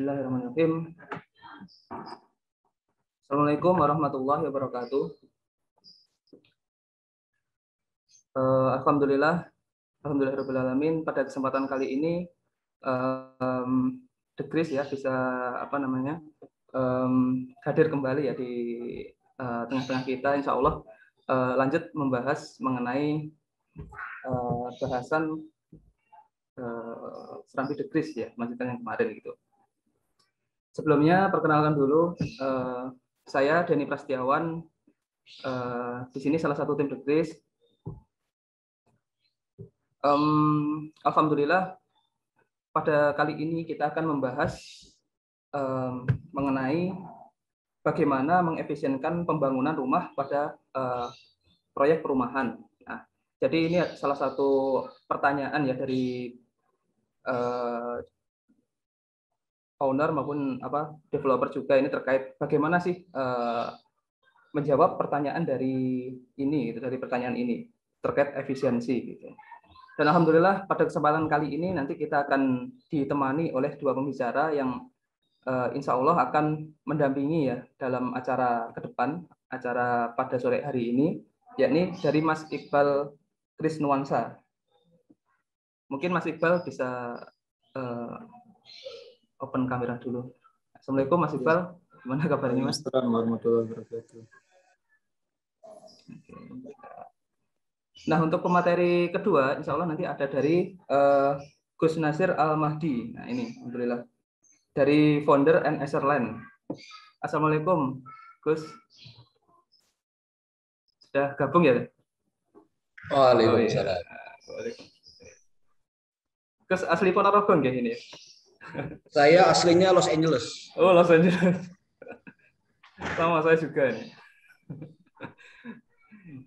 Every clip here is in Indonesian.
Bismillahirrahmanirrahim. Assalamualaikum warahmatullahi wabarakatuh. Alhamdulillahirrahmanirrahim. Pada kesempatan kali ini, The Kris ya bisa hadir kembali ya di tengah-tengah kita. Insya Allah lanjut membahas mengenai bahasan Serambi The Kris ya, lanjutan yang kemarin gitu. Sebelumnya perkenalkan dulu, saya Denny Prastiawan, di sini salah satu tim The Kris. Alhamdulillah pada kali ini kita akan membahas mengenai bagaimana mengefisienkan pembangunan rumah pada proyek perumahan. Nah, jadi ini salah satu pertanyaan ya dari owner maupun developer juga, ini terkait bagaimana sih menjawab pertanyaan dari pertanyaan ini terkait efisiensi gitu. Dan alhamdulillah pada kesempatan kali ini nanti kita akan ditemani oleh dua pembicara yang insya Allah akan mendampingi ya dalam acara ke depan, acara pada sore hari ini, yakni dari Mas Iqbal Krisnuansa. Mungkin Mas Iqbal bisa open kamera dulu. Assalamualaikum Mas Iqbal, gimana kabarnya Mas? Assalamualaikum warahmatullahi wabarakatuh. Nah, untuk pemateri kedua, insya Allah nanti ada dari Gus Nasir Al-Mahdi. Nah, ini alhamdulillah dari founder NSRland. Assalamualaikum Gus. Sudah gabung ya? Waalaikumsalam. Gus asli Ponorogo nggih ini? Saya aslinya Los Angeles. Oh, Los Angeles. Sama saya juga nih.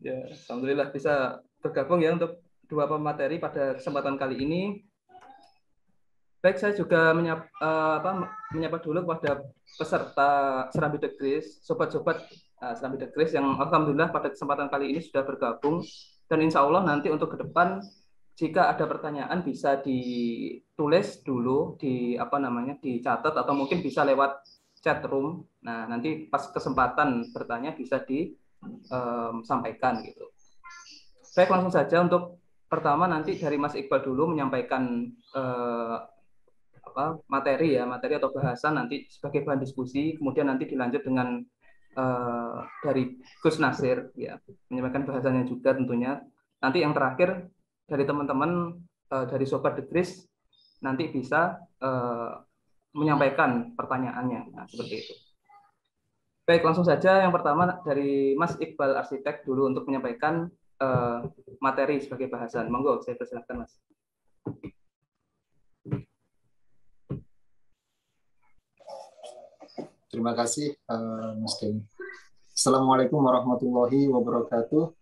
Ya, alhamdulillah bisa bergabung ya untuk dua pemateri pada kesempatan kali ini. Baik, saya juga menyapa dulu kepada peserta Serambi The Kris, sobat-sobat Serambi The Kris yang alhamdulillah pada kesempatan kali ini sudah bergabung, dan insya Allah nanti untuk ke depan jika ada pertanyaan bisa ditulis dulu dicatat atau mungkin bisa lewat chat room. Nah, nanti pas kesempatan bertanya bisa disampaikan gitu. Baik, langsung saja untuk pertama nanti dari Mas Iqbal dulu menyampaikan materi atau bahasan nanti sebagai bahan diskusi, kemudian nanti dilanjut dengan dari Gus Nasir ya menyampaikan bahasannya juga tentunya. Nanti yang terakhir dari teman-teman dari Sobat The Kris nanti bisa menyampaikan pertanyaannya. Nah, seperti itu. Baik, langsung saja yang pertama dari Mas Iqbal Arsitek dulu untuk menyampaikan materi sebagai bahasan. Monggo, saya persilakan Mas. Terima kasih Mas Denny. Assalamualaikum warahmatullahi wabarakatuh.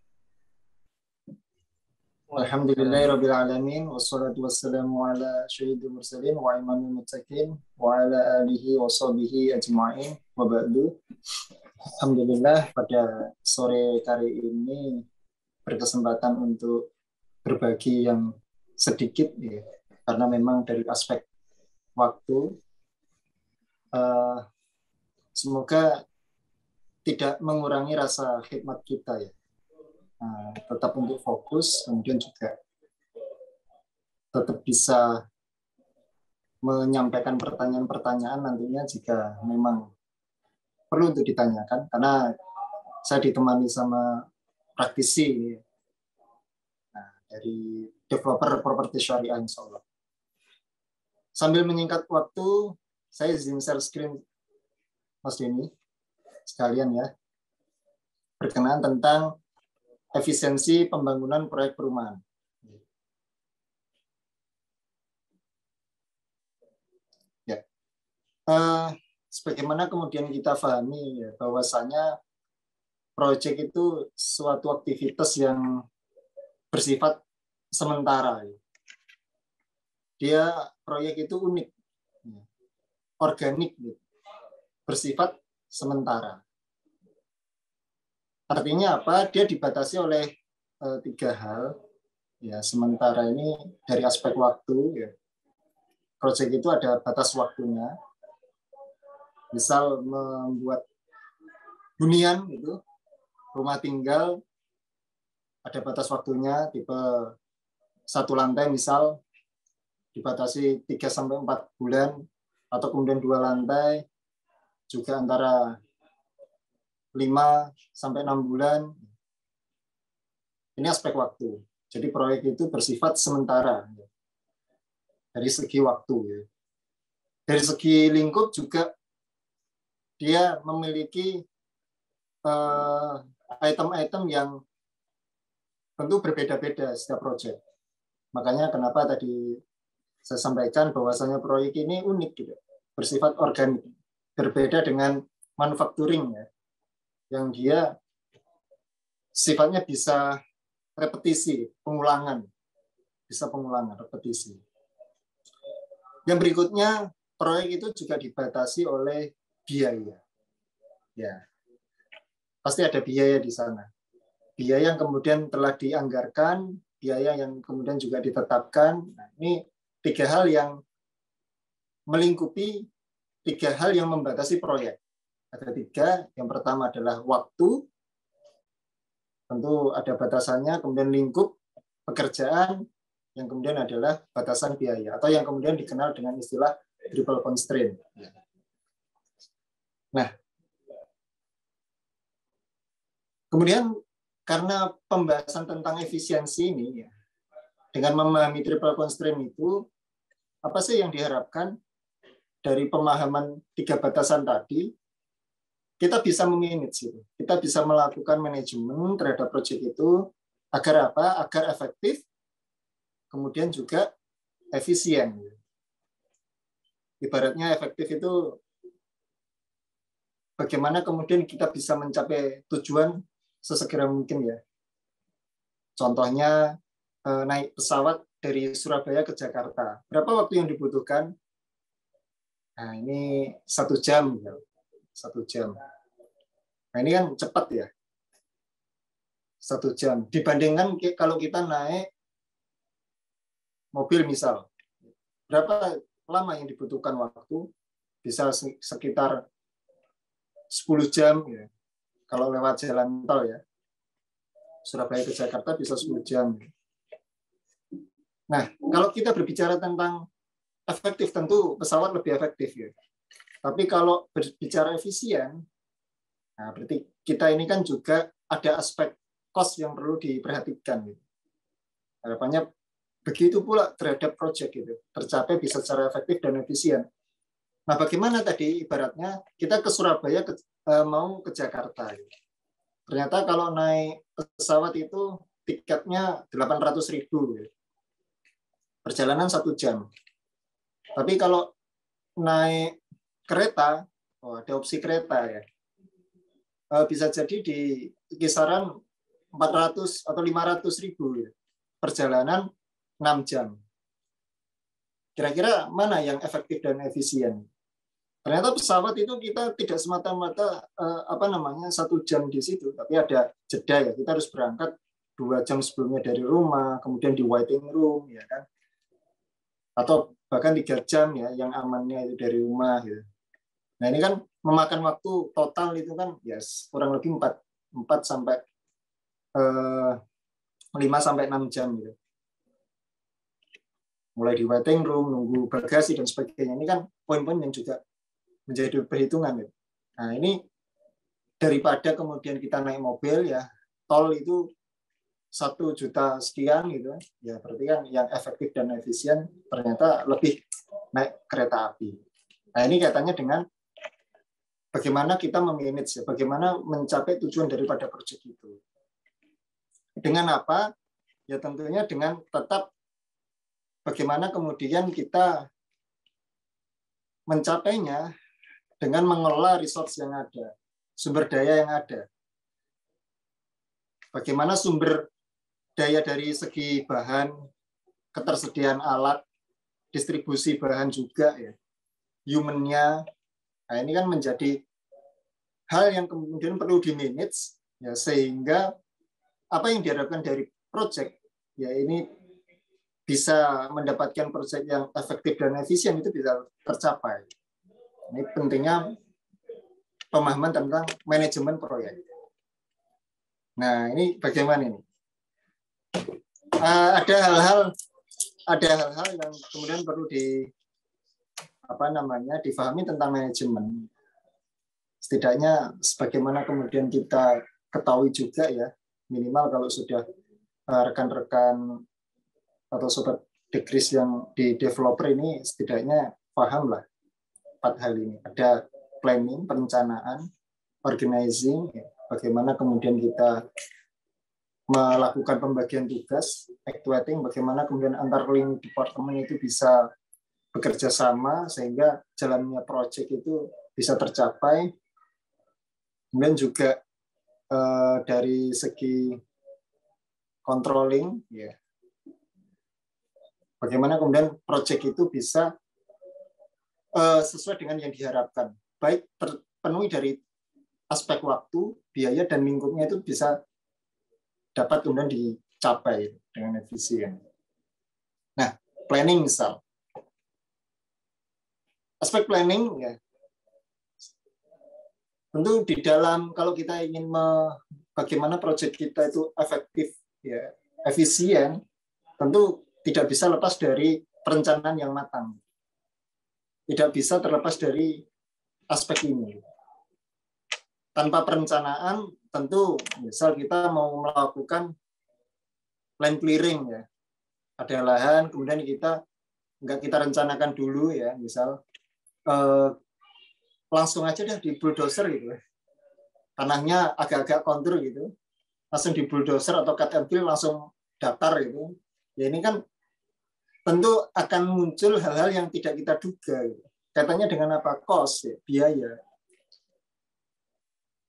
Alhamdulillahirabbil alamin wassalatu wassalamu ala sayyidil mursalin wa imamil muttaqin wa ala alihi wa sahbihi ajma'in wa ba'du. Alhamdulillah pada sore kali ini berkesempatan untuk berbagi yang sedikit ya, karena memang dari aspek waktu semoga tidak mengurangi rasa khidmat kita ya. Tetap untuk fokus, kemudian juga tetap bisa menyampaikan pertanyaan-pertanyaan nantinya jika memang perlu untuk ditanyakan, karena saya ditemani sama praktisi dari developer properti syariah insya Allah. Sambil menyingkat waktu, saya izin share screen Mas Denny sekalian ya, berkenaan tentang efisiensi pembangunan proyek perumahan. Ya, sebagaimana kemudian kita pahami ya, bahwasanya proyek itu suatu aktivitas yang bersifat sementara. Dia proyek itu unik, organik, bersifat sementara. Artinya apa? Dia dibatasi oleh tiga hal. Ya, sementara ini dari aspek waktu. Ya. Proyek itu ada batas waktunya. Misal membuat hunian gitu, rumah tinggal ada batas waktunya, tipe 1 lantai misal dibatasi 3 sampai 4 bulan, atau kemudian 2 lantai juga antara 5 sampai 6 bulan. Ini aspek waktu. Jadi proyek itu bersifat sementara dari segi waktu. Dari segi lingkup juga dia memiliki item-item yang tentu berbeda-beda setiap proyek. Makanya kenapa tadi saya sampaikan bahwasanya proyek ini unik gitu, bersifat organik, berbeda dengan manufacturing ya, yang dia sifatnya bisa repetisi, pengulangan, bisa pengulangan, repetisi. Yang berikutnya, proyek itu juga dibatasi oleh biaya. Ya, pasti ada biaya di sana. Biaya yang kemudian telah dianggarkan, biaya yang kemudian juga ditetapkan. Nah, ini 3 hal yang melingkupi, 3 hal yang membatasi proyek. Ada 3. Yang pertama adalah waktu, tentu ada batasannya, kemudian lingkup pekerjaan, yang kemudian adalah batasan biaya, atau yang kemudian dikenal dengan istilah triple constraint. Nah, kemudian karena pembahasan tentang efisiensi ini, dengan memahami triple constraint itu, apa sih yang diharapkan dari pemahaman 3 batasan tadi? Kita bisa memanage itu. Kita bisa melakukan manajemen terhadap proyek itu agar apa? Agar efektif, kemudian juga efisien. Ibaratnya efektif itu bagaimana kemudian kita bisa mencapai tujuan sesegera mungkin ya. Contohnya naik pesawat dari Surabaya ke Jakarta. Berapa waktu yang dibutuhkan? Nah, ini 1 jam. 1 jam. Nah, ini kan cepat ya. 1 jam. Dibandingkan kalau kita naik mobil misal. Berapa lama yang dibutuhkan waktu? Bisa sekitar 10 jam. Ya. Kalau lewat jalan tol ya. Surabaya ke Jakarta bisa 10 jam. Nah, kalau kita berbicara tentang efektif, tentu pesawat lebih efektif ya. Tapi kalau berbicara efisien, nah berarti kita ini kan juga ada aspek cost yang perlu diperhatikan. Harapannya begitu pula terhadap proyek itu, tercapai bisa secara efektif dan efisien. Nah, bagaimana tadi ibaratnya kita ke Surabaya mau ke Jakarta. Ternyata kalau naik pesawat itu tiketnya 800.000. Perjalanan 1 jam. Tapi kalau naik kereta, ada opsi kereta ya, bisa jadi di kisaran 400 atau 500.000 ya. Perjalanan 6 jam. Kira-kira mana yang efektif dan efisien? Ternyata pesawat itu kita tidak semata-mata 1 jam di situ, tapi ada jeda ya. Kita harus berangkat 2 jam sebelumnya dari rumah, kemudian di waiting room ya kan. Atau bahkan 3 jam ya yang amannya itu dari rumah gitu. Nah, ini kan memakan waktu total itu kan ya kurang lebih 4 sampai 5 sampai 6 jam gitu. Mulai di waiting room, nunggu bagasi dan sebagainya. Ini kan poin-poin yang juga menjadi perhitungan gitu. Nah, ini daripada kemudian kita naik mobil ya, tol itu 1 juta sekian gitu ya, berarti kan yang efektif dan efisien ternyata lebih naik kereta api. Nah, ini kaitannya dengan bagaimana kita memanage, bagaimana mencapai tujuan daripada proyek itu. Dengan apa? Ya tentunya dengan tetap bagaimana kemudian kita mencapainya dengan mengelola resource yang ada, sumber daya yang ada. Bagaimana sumber daya dari segi bahan, ketersediaan alat, distribusi bahan juga ya, human-nya. Nah, ini kan menjadi hal yang kemudian perlu di-manage ya, sehingga apa yang diharapkan dari proyek ya ini bisa mendapatkan proyek yang efektif dan efisien itu bisa tercapai. Ini pentingnya pemahaman tentang manajemen proyek. Nah, ini bagaimana ini? Ada hal-hal yang kemudian perlu difahami tentang manajemen. Setidaknya sebagaimana kemudian kita ketahui juga ya, minimal kalau sudah rekan-rekan atau sobat degrees yang di developer ini setidaknya paham lah 4 hal ini. Ada planning, perencanaan, organizing, ya, bagaimana kemudian kita melakukan pembagian tugas, actuating, bagaimana kemudian antar lini departemen itu bisa bekerja sama sehingga jalannya proyek itu bisa tercapai. Kemudian juga dari segi controlling, ya, bagaimana kemudian proyek itu bisa sesuai dengan yang diharapkan, baik terpenuhi dari aspek waktu, biaya, dan lingkupnya itu bisa dapat kemudian dicapai dengan efisien. Nah, planning misal. Aspek planning, ya, tentu di dalam kalau kita ingin bagaimana proyek kita itu efektif, ya, efisien, tentu tidak bisa lepas dari perencanaan yang matang. Tidak bisa terlepas dari aspek ini. Tanpa perencanaan, tentu misal kita mau melakukan land clearing, ya, ada lahan, kemudian nggak kita rencanakan dulu, ya, misal langsung aja deh di bulldozer gitu, tanahnya agak-agak kontur gitu, langsung di bulldozer atau cut and fill langsung datar gitu. Ya ini kan tentu akan muncul hal-hal yang tidak kita duga. Gitu. Katanya dengan apa? Cost, ya, biaya.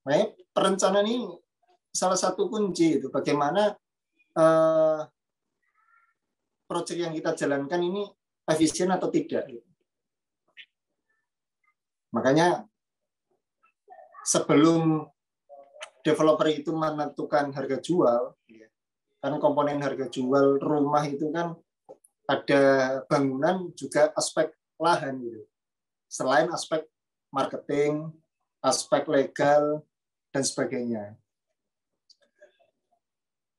Nah, perencanaan ini salah satu kunci itu. Bagaimana proyek yang kita jalankan ini efisien atau tidak. Gitu. Makanya sebelum developer itu menentukan harga jual, kan komponen harga jual rumah itu kan ada bangunan juga aspek lahan gitu. Selain aspek marketing, aspek legal dan sebagainya.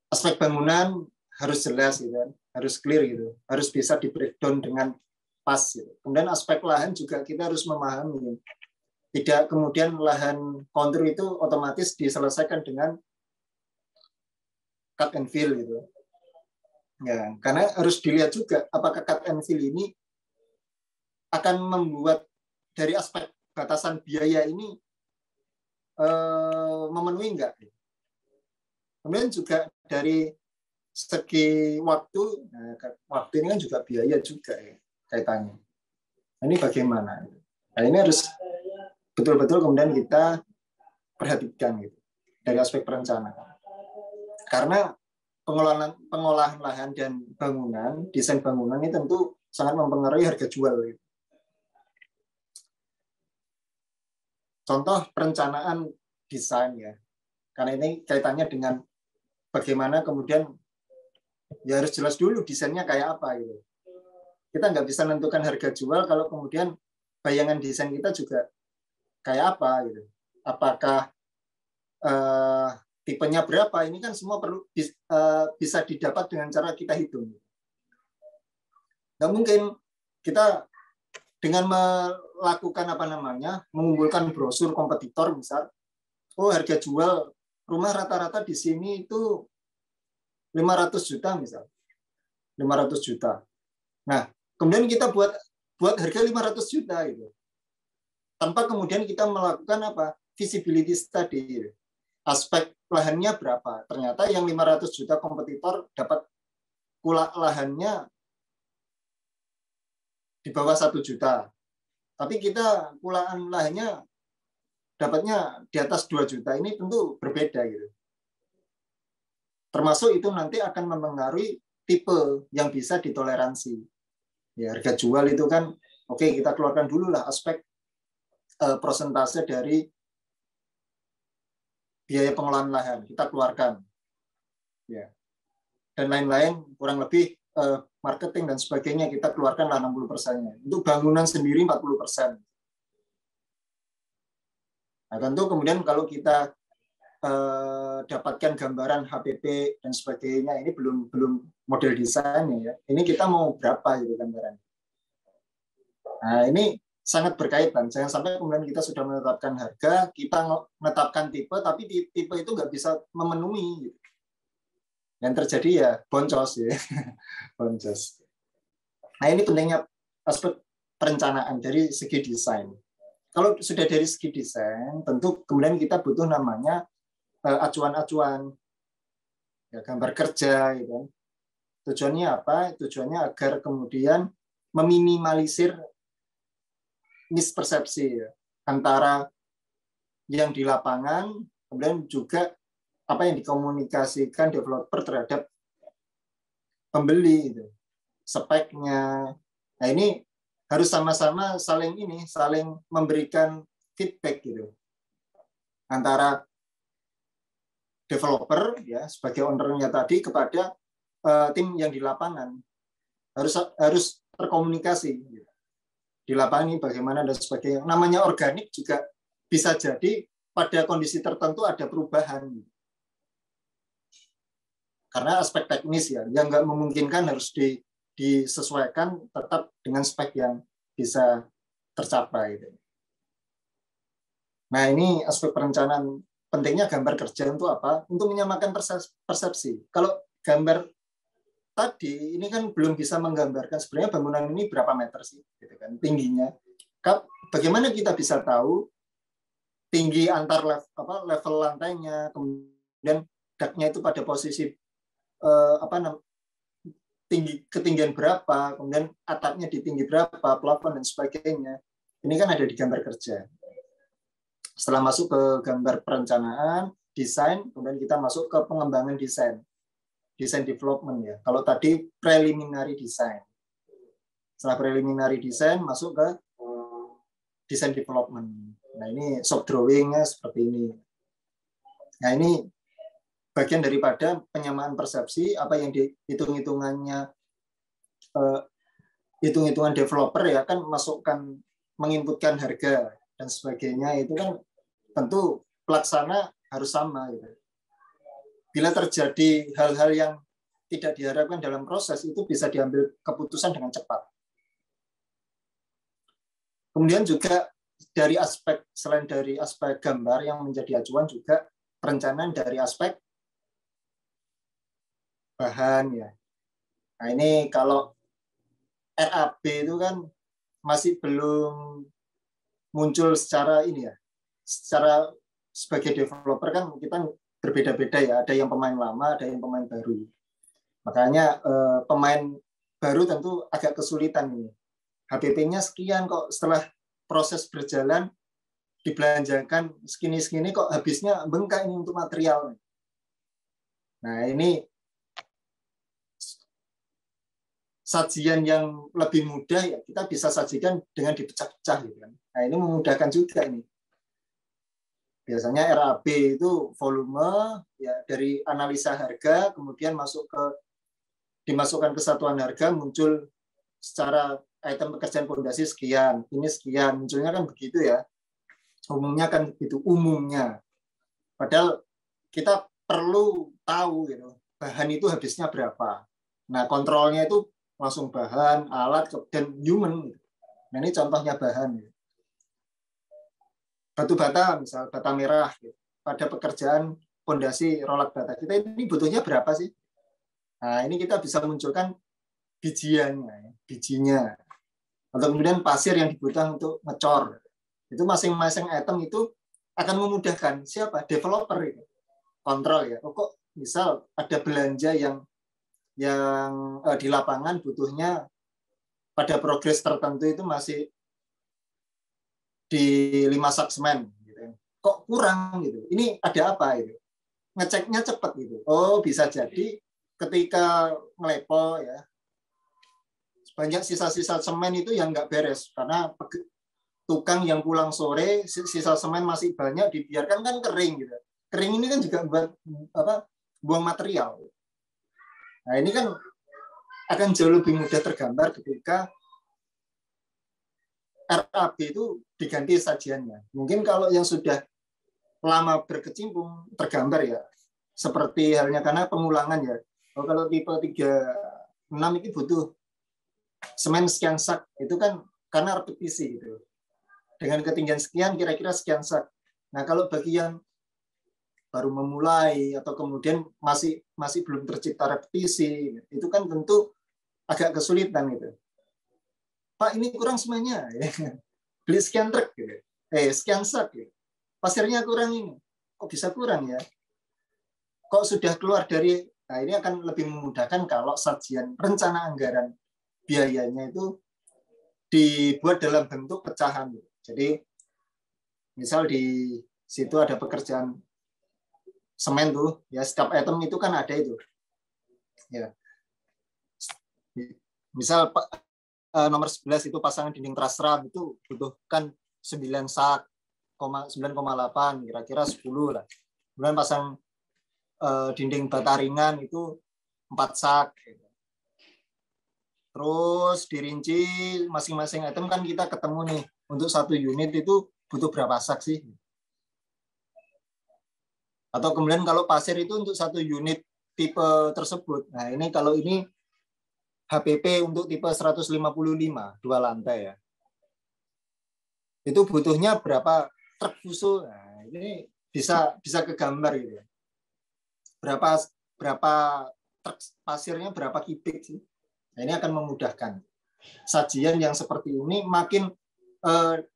Aspek bangunan harus jelas gitu kan, harus clear gitu, harus bisa di breakdown dengan pas gitu. Kemudian aspek lahan juga kita harus memahami. Tidak kemudian lahan kontur itu otomatis diselesaikan dengan cut and fill gitu. Ya, karena harus dilihat juga apakah cut and fill ini akan membuat dari aspek batasan biaya ini memenuhi enggak. Kemudian juga dari segi waktu, nah, waktu ini kan juga biaya juga ya, kaitannya. Nah, ini bagaimana? Nah, ini harus betul-betul kemudian kita perhatikan gitu dari aspek perencanaan. Karena pengolahan lahan dan bangunan, desain bangunan ini tentu sangat mempengaruhi harga jual. Gitu. Contoh perencanaan desain ya, karena ini kaitannya dengan bagaimana kemudian ya harus jelas dulu desainnya kayak apa gitu. Kita nggak bisa menentukan harga jual kalau kemudian bayangan desain kita juga kayak apa gitu. Apakah tipenya berapa? Ini kan semua perlu bisa didapat dengan cara kita hitung. Nggak mungkin kita dengan melakukan mengumpulkan brosur kompetitor misal, oh harga jual rumah rata-rata di sini itu 500 juta misal, 500 juta. Nah, kemudian kita buat harga 500 juta itu, tanpa kemudian kita melakukan visibility study. Aspek lahannya berapa? Ternyata yang 500 juta kompetitor dapat kulak lahannya di bawah 1 juta. Tapi kita kulaan lahannya dapatnya di atas 2 juta. Ini tentu berbeda gitu. Termasuk itu nanti akan mempengaruhi tipe yang bisa ditoleransi. Ya, harga jual itu kan oke, kita keluarkan dulu lah aspek persentase dari biaya pengelolaan lahan kita keluarkan, ya, dan lain-lain kurang lebih marketing dan sebagainya kita keluarkanlah 60%-nya. Untuk bangunan sendiri 40%. Nah, tentu kemudian kalau kita dapatkan gambaran HPP dan sebagainya, ini belum model desainnya ya. Ini kita mau berapa gitu gambaran. Nah, ini sangat berkaitan. Jangan sampai kemudian kita sudah menetapkan harga, kita menetapkan tipe, tapi tipe itu nggak bisa memenuhi. Yang terjadi ya boncos ya, boncos. Nah, ini pentingnya aspek perencanaan dari segi desain. Kalau sudah dari segi desain, tentu kemudian kita butuh namanya acuan-acuan, ya, gambar kerja, gitu kan. Tujuannya apa? Tujuannya agar kemudian meminimalisir mispersepsi ya, antara yang di lapangan, kemudian juga apa yang dikomunikasikan developer terhadap pembeli, gitu. Speknya. Nah, ini harus sama-sama saling memberikan feedback gitu antara developer ya sebagai ownernya tadi kepada tim yang di lapangan, harus terkomunikasi gitu. Di lapangan ini bagaimana dan sebagainya. Namanya organik juga bisa jadi pada kondisi tertentu ada perubahan gitu. Karena aspek teknis ya yang nggak memungkinkan harus disesuaikan tetap dengan spek yang bisa tercapai. Nah, ini aspek perencanaan. Pentingnya gambar kerja untuk apa? Untuk menyamakan persepsi. Kalau gambar tadi ini kan belum bisa menggambarkan sebenarnya bangunan ini berapa meter sih, gitu kan, tingginya. Bagaimana kita bisa tahu tinggi antar level lantainya, kemudian decknya itu pada posisi ketinggian berapa, kemudian atapnya di tinggi berapa, plafon dan sebagainya. Ini kan ada di gambar kerja. Setelah masuk ke gambar perencanaan, desain, kemudian kita masuk ke pengembangan desain development ya. Kalau tadi preliminary design. Setelah preliminary design masuk ke desain development. Nah, ini soft drawing-nya seperti ini. Nah, ini bagian daripada penyamaan persepsi, apa yang dihitung-hitungannya hitung-hitungan developer ya kan masukkan menginputkan harga dan sebagainya, itu kan tentu pelaksana harus sama gitu. Bila terjadi hal-hal yang tidak diharapkan dalam proses, itu bisa diambil keputusan dengan cepat. Kemudian juga selain dari aspek gambar yang menjadi acuan, juga perencanaan dari aspek bahan ya. Nah, ini kalau RAB itu kan masih belum muncul secara ini ya. Secara sebagai developer kan kita berbeda-beda ya. Ada yang pemain lama, ada yang pemain baru. Makanya pemain baru tentu agak kesulitan ini. HPP-nya sekian kok, setelah proses berjalan dibelanjakan segini kok habisnya bengkak ini untuk material. Nah, ini sajian yang lebih mudah ya kita bisa sajikan dengan dipecah-pecah gitu kan. Nah, ini memudahkan juga ini. Biasanya RAB itu volume ya dari analisa harga, kemudian dimasukkan ke satuan harga, muncul secara item pekerjaan fondasi sekian, ini sekian, munculnya kan begitu ya. Umumnya kan begitu, umumnya. Padahal kita perlu tahu gitu, bahan itu habisnya berapa. Nah, kontrolnya itu langsung bahan, alat, dan human. Nah, ini contohnya bahan. Batu bata, misal bata merah, gitu. Pada pekerjaan fondasi rolak bata, kita ini butuhnya berapa sih? Nah, ini kita bisa munculkan bijinya. Atau kemudian pasir yang dibutuhkan untuk ngecor. Itu masing-masing item itu akan memudahkan siapa? Developer itu. Kontrol ya. Oh, kok misal ada belanja yang di lapangan butuhnya pada progres tertentu itu masih di 5 sak semen gitu. Kok kurang gitu. Ini ada apa itu? Ngeceknya cepat gitu. Oh, bisa jadi ketika ngelepo ya, banyak sisa-sisa semen itu yang nggak beres karena tukang yang pulang sore sisa semen masih banyak dibiarkan kan kering gitu. Kering ini kan juga buat buang material. Nah, ini kan akan jauh lebih mudah tergambar ketika RAB itu diganti sajiannya. Mungkin kalau yang sudah lama berkecimpung tergambar ya. Seperti halnya karena pengulangan ya. Kalau tipe 36 itu butuh semen sekian sak, itu kan karena repetisi gitu. Dengan ketinggian sekian kira-kira sekian sak. Nah, kalau bagi yang baru memulai atau kemudian masih belum tercipta repetisi, itu kan tentu agak kesulitan gitu. Pak, ini kurang semuanya. Beli sekian truk gitu. Sekian sak gitu. Pasirnya kurang ini. Kok bisa kurang ya? Kok sudah keluar dari, nah ini akan lebih memudahkan kalau sajian rencana anggaran biayanya itu dibuat dalam bentuk pecahan. Jadi misal di situ ada pekerjaan semen tuh, ya setiap item itu kan ada itu. Ya. Misal nomor 11 itu pasangan dinding trasram itu butuhkan 9 sak, 9,8 kira-kira 10 lah. Kemudian pasang dinding bata ringan itu 4 sak. Terus dirinci masing-masing item kan kita ketemu nih, untuk satu unit itu butuh berapa sak sih? Atau kemudian kalau pasir itu untuk satu unit tipe tersebut. Nah, ini kalau ini HPP untuk tipe 155, 2 lantai ya. Itu butuhnya berapa truk fuso? Nah, ini bisa kegambar gitu ya. Berapa truk pasirnya, berapa kubik sih? Nah, ini akan memudahkan. Sajian yang seperti ini makin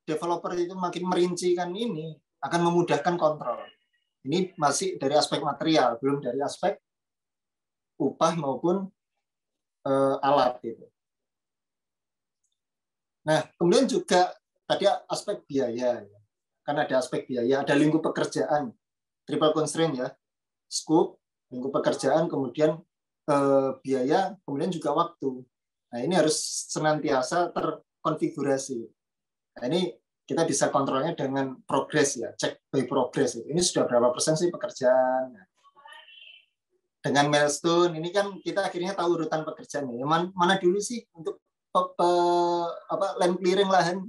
developer itu makin merincikan ini akan memudahkan kontrol. Ini masih dari aspek material, belum dari aspek upah maupun alat itu. Nah, kemudian juga tadi aspek biaya. Kan ada aspek biaya, ada lingkup pekerjaan, triple constraint ya, scope, lingkup pekerjaan, kemudian biaya, kemudian juga waktu. Nah, ini harus senantiasa terkonfigurasi. Nah, ini kita bisa kontrolnya dengan progres ya, cek by progress. Ini sudah berapa persen sih pekerjaan. Dengan milestone, ini kan kita akhirnya tahu urutan pekerjaan. Mana dulu sih untuk land clearing lahan.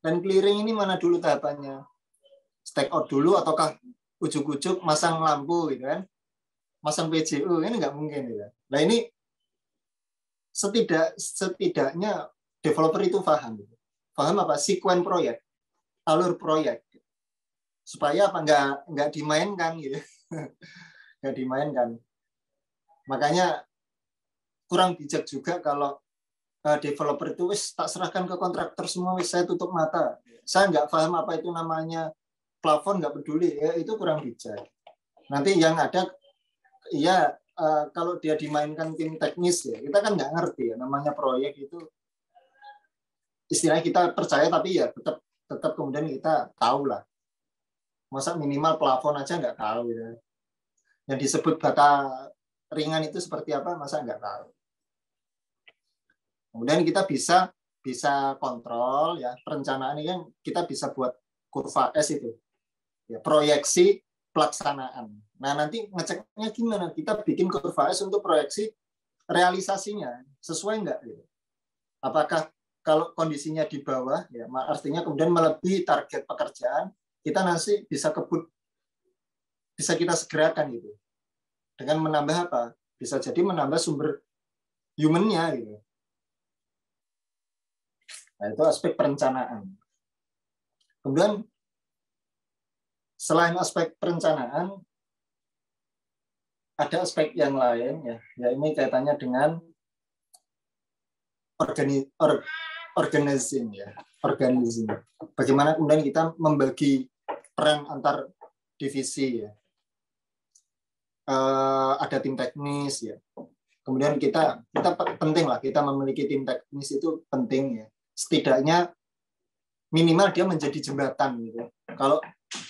Land clearing ini mana dulu tahapannya? Stake out dulu ataukah ujuk-ujuk masang lampu gitu kan? Masang PJU, ini nggak mungkin gitu. Nah, ini setidaknya developer itu paham. Paham apa? Sekuen proyek, alur proyek. Supaya apa? Nggak dimainkan gitu. Nggak dimainkan. Makanya kurang bijak juga kalau developer itu tak serahkan ke kontraktor semua, saya tutup mata. Saya nggak paham apa itu namanya plafon, nggak peduli. Ya, itu kurang bijak. Nanti yang ada, ya kalau dia dimainkan tim teknis ya, kita kan nggak ngerti ya namanya proyek itu. Istilahnya kita percaya tapi ya tetap kemudian kita tahu lah. Masa minimal plafon aja nggak tahu ya. Yang disebut bata ringan itu seperti apa, masa nggak tahu. Kemudian kita bisa kontrol ya perencanaan ini, yang kita bisa buat kurva S itu ya, proyeksi pelaksanaan. Nah, nanti ngeceknya gimana? Kita bikin kurva S untuk proyeksi realisasinya sesuai nggak gitu. Apakah kalau kondisinya di bawah ya artinya kemudian melebihi target pekerjaan, kita nanti bisa kita segerakan gitu. Dengan menambah apa? Bisa jadi menambah sumber human-nya gitu. Nah, itu aspek perencanaan. Kemudian selain aspek perencanaan, ada aspek yang lain ya. Ya, ini kaitannya dengan organizing ya. Organizing. Bagaimana kemudian kita membagi peran antar divisi ya. Ada tim teknis ya. Kemudian kita penting lah, kita memiliki tim teknis itu penting ya. Setidaknya minimal dia menjadi jembatan gitu.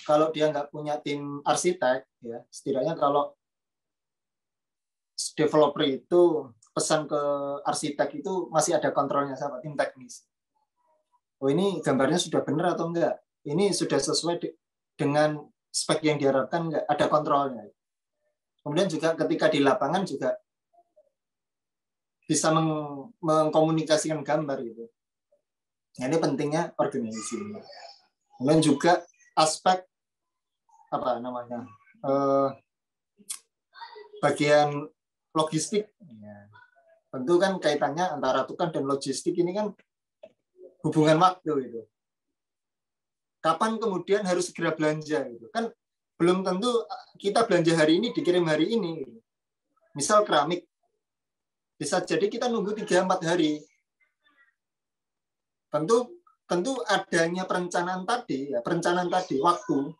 Kalau dia nggak punya tim arsitek ya, setidaknya kalau developer itu pesan ke arsitek itu masih ada kontrolnya sama tim teknis. Oh, ini gambarnya sudah benar atau enggak? Ini sudah sesuai dengan spek yang diharapkan enggak? Ada kontrolnya. Kemudian juga ketika di lapangan juga bisa mengkomunikasikan gambar gitu. Nah, ini pentingnya organisasi. Kemudian juga aspek apa namanya bagian logistik. Ya. Tentu kan kaitannya antara tukang dan logistik ini kan hubungan waktu gitu. Kapan kemudian harus segera belanja gitu. Kan belum tentu kita belanja hari ini dikirim hari ini. Gitu. Misal keramik, bisa jadi kita nunggu 3-4 hari. Tentu adanya perencanaan tadi waktu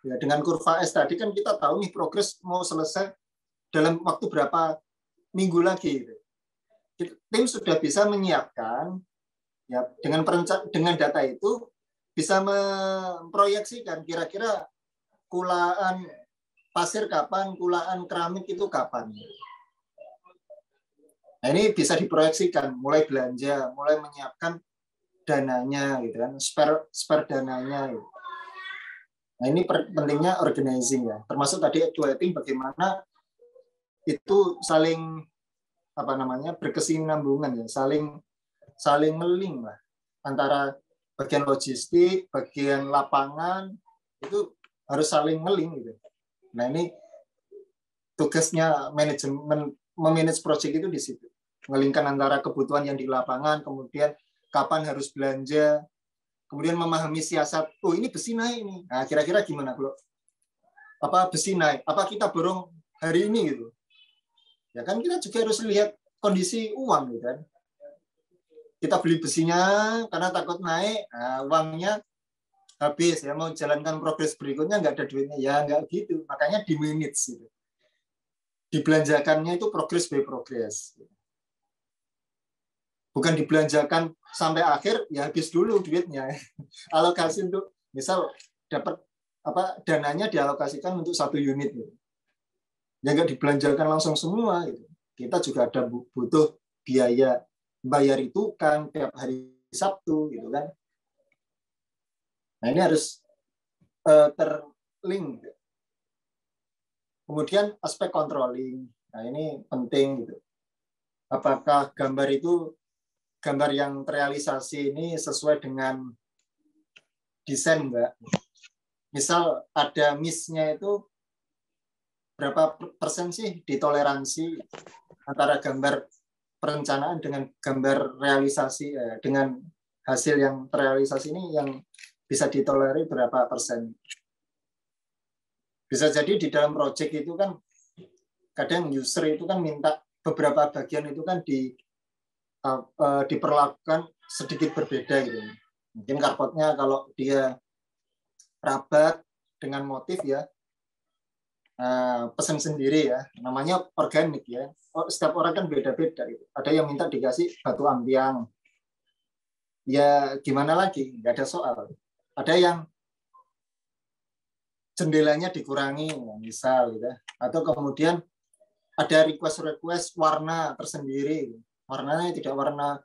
ya, dengan kurva S tadi kan kita tahu nih progres mau selesai dalam waktu berapa minggu lagi. Gitu. Tim sudah bisa menyiapkan ya dengan data itu bisa memproyeksikan kira-kira kulaan pasir kapan, kulaan keramik itu kapan. Nah, ini bisa diproyeksikan, mulai belanja, mulai menyiapkan dananya, gitu kan, spare dananya. Gitu. Nah, ini pentingnya organizing ya, termasuk tadi actuating bagaimana itu saling berkesinambungan ya, saling meling lah antara bagian logistik, bagian lapangan itu harus saling meling gitu. Nah, ini tugasnya manajemen memanage project itu di situ. Ngelingkan antara kebutuhan yang di lapangan, kemudian kapan harus belanja, kemudian memahami siasat, oh ini besi naik nih. Nah, kira-kira gimana kalau besi naik? Apa kita borong hari ini gitu? Ya kan kita juga harus lihat kondisi uang gitu kan. Kita beli besinya karena takut naik, nah, uangnya habis ya, mau jalankan progres berikutnya nggak ada duitnya, ya nggak gitu. Makanya di minutes gitu. Dibelanjakannya itu progress by progress. Bukan dibelanjakan sampai akhir ya habis dulu duitnya. Alokasi untuk misal dapat dananya dialokasikan untuk 1 unit gitu. Ya nggak dibelanjakan langsung semua gitu. Kita juga ada butuh biaya bayar itu kan tiap hari Sabtu gitu kan. Nah, ini harus terlink. Kemudian aspek controlling. Nah, ini penting gitu. Apakah gambar yang terrealisasi ini sesuai dengan desain enggak? Misal ada miss-nya itu berapa persen sih ditoleransi antara gambar perencanaan dengan gambar realisasi, dengan hasil yang terrealisasi ini yang bisa ditolerir berapa persen. Bisa jadi di dalam project itu kan kadang user itu kan minta beberapa bagian itu kan diperlakukan sedikit berbeda gitu. Mungkin karpotnya kalau dia rabat dengan motif ya, pesan sendiri ya, namanya organik ya. Setiap orang kan beda-beda gitu. Ada yang minta dikasih batu ampiang, ya gimana lagi, nggak ada soal. Ada yang jendelanya dikurangi, misal gitu, atau kemudian ada request warna tersendiri, warnanya tidak warna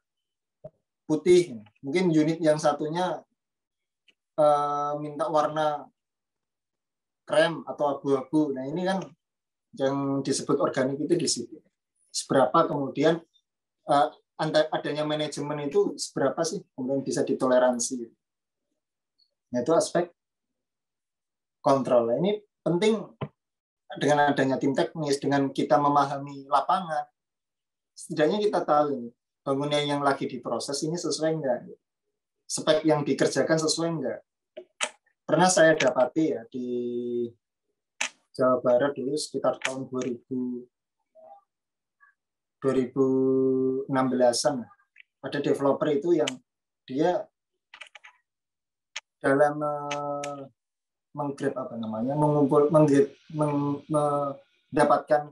putih, mungkin unit yang satunya minta warna krem atau abu-abu. Nah, ini kan yang disebut organik itu di situ. Seberapa kemudian adanya manajemen itu seberapa sih kemudian bisa ditoleransi. Nah, itu aspek kontrol. Nah, ini penting dengan adanya tim teknis, dengan kita memahami lapangan. Setidaknya kita tahu bangunan yang lagi diproses ini sesuai enggak, spek yang dikerjakan sesuai enggak. Pernah saya dapati ya di Jawa Barat dulu sekitar tahun 2016-an ada developer itu yang dia dalam mendapatkan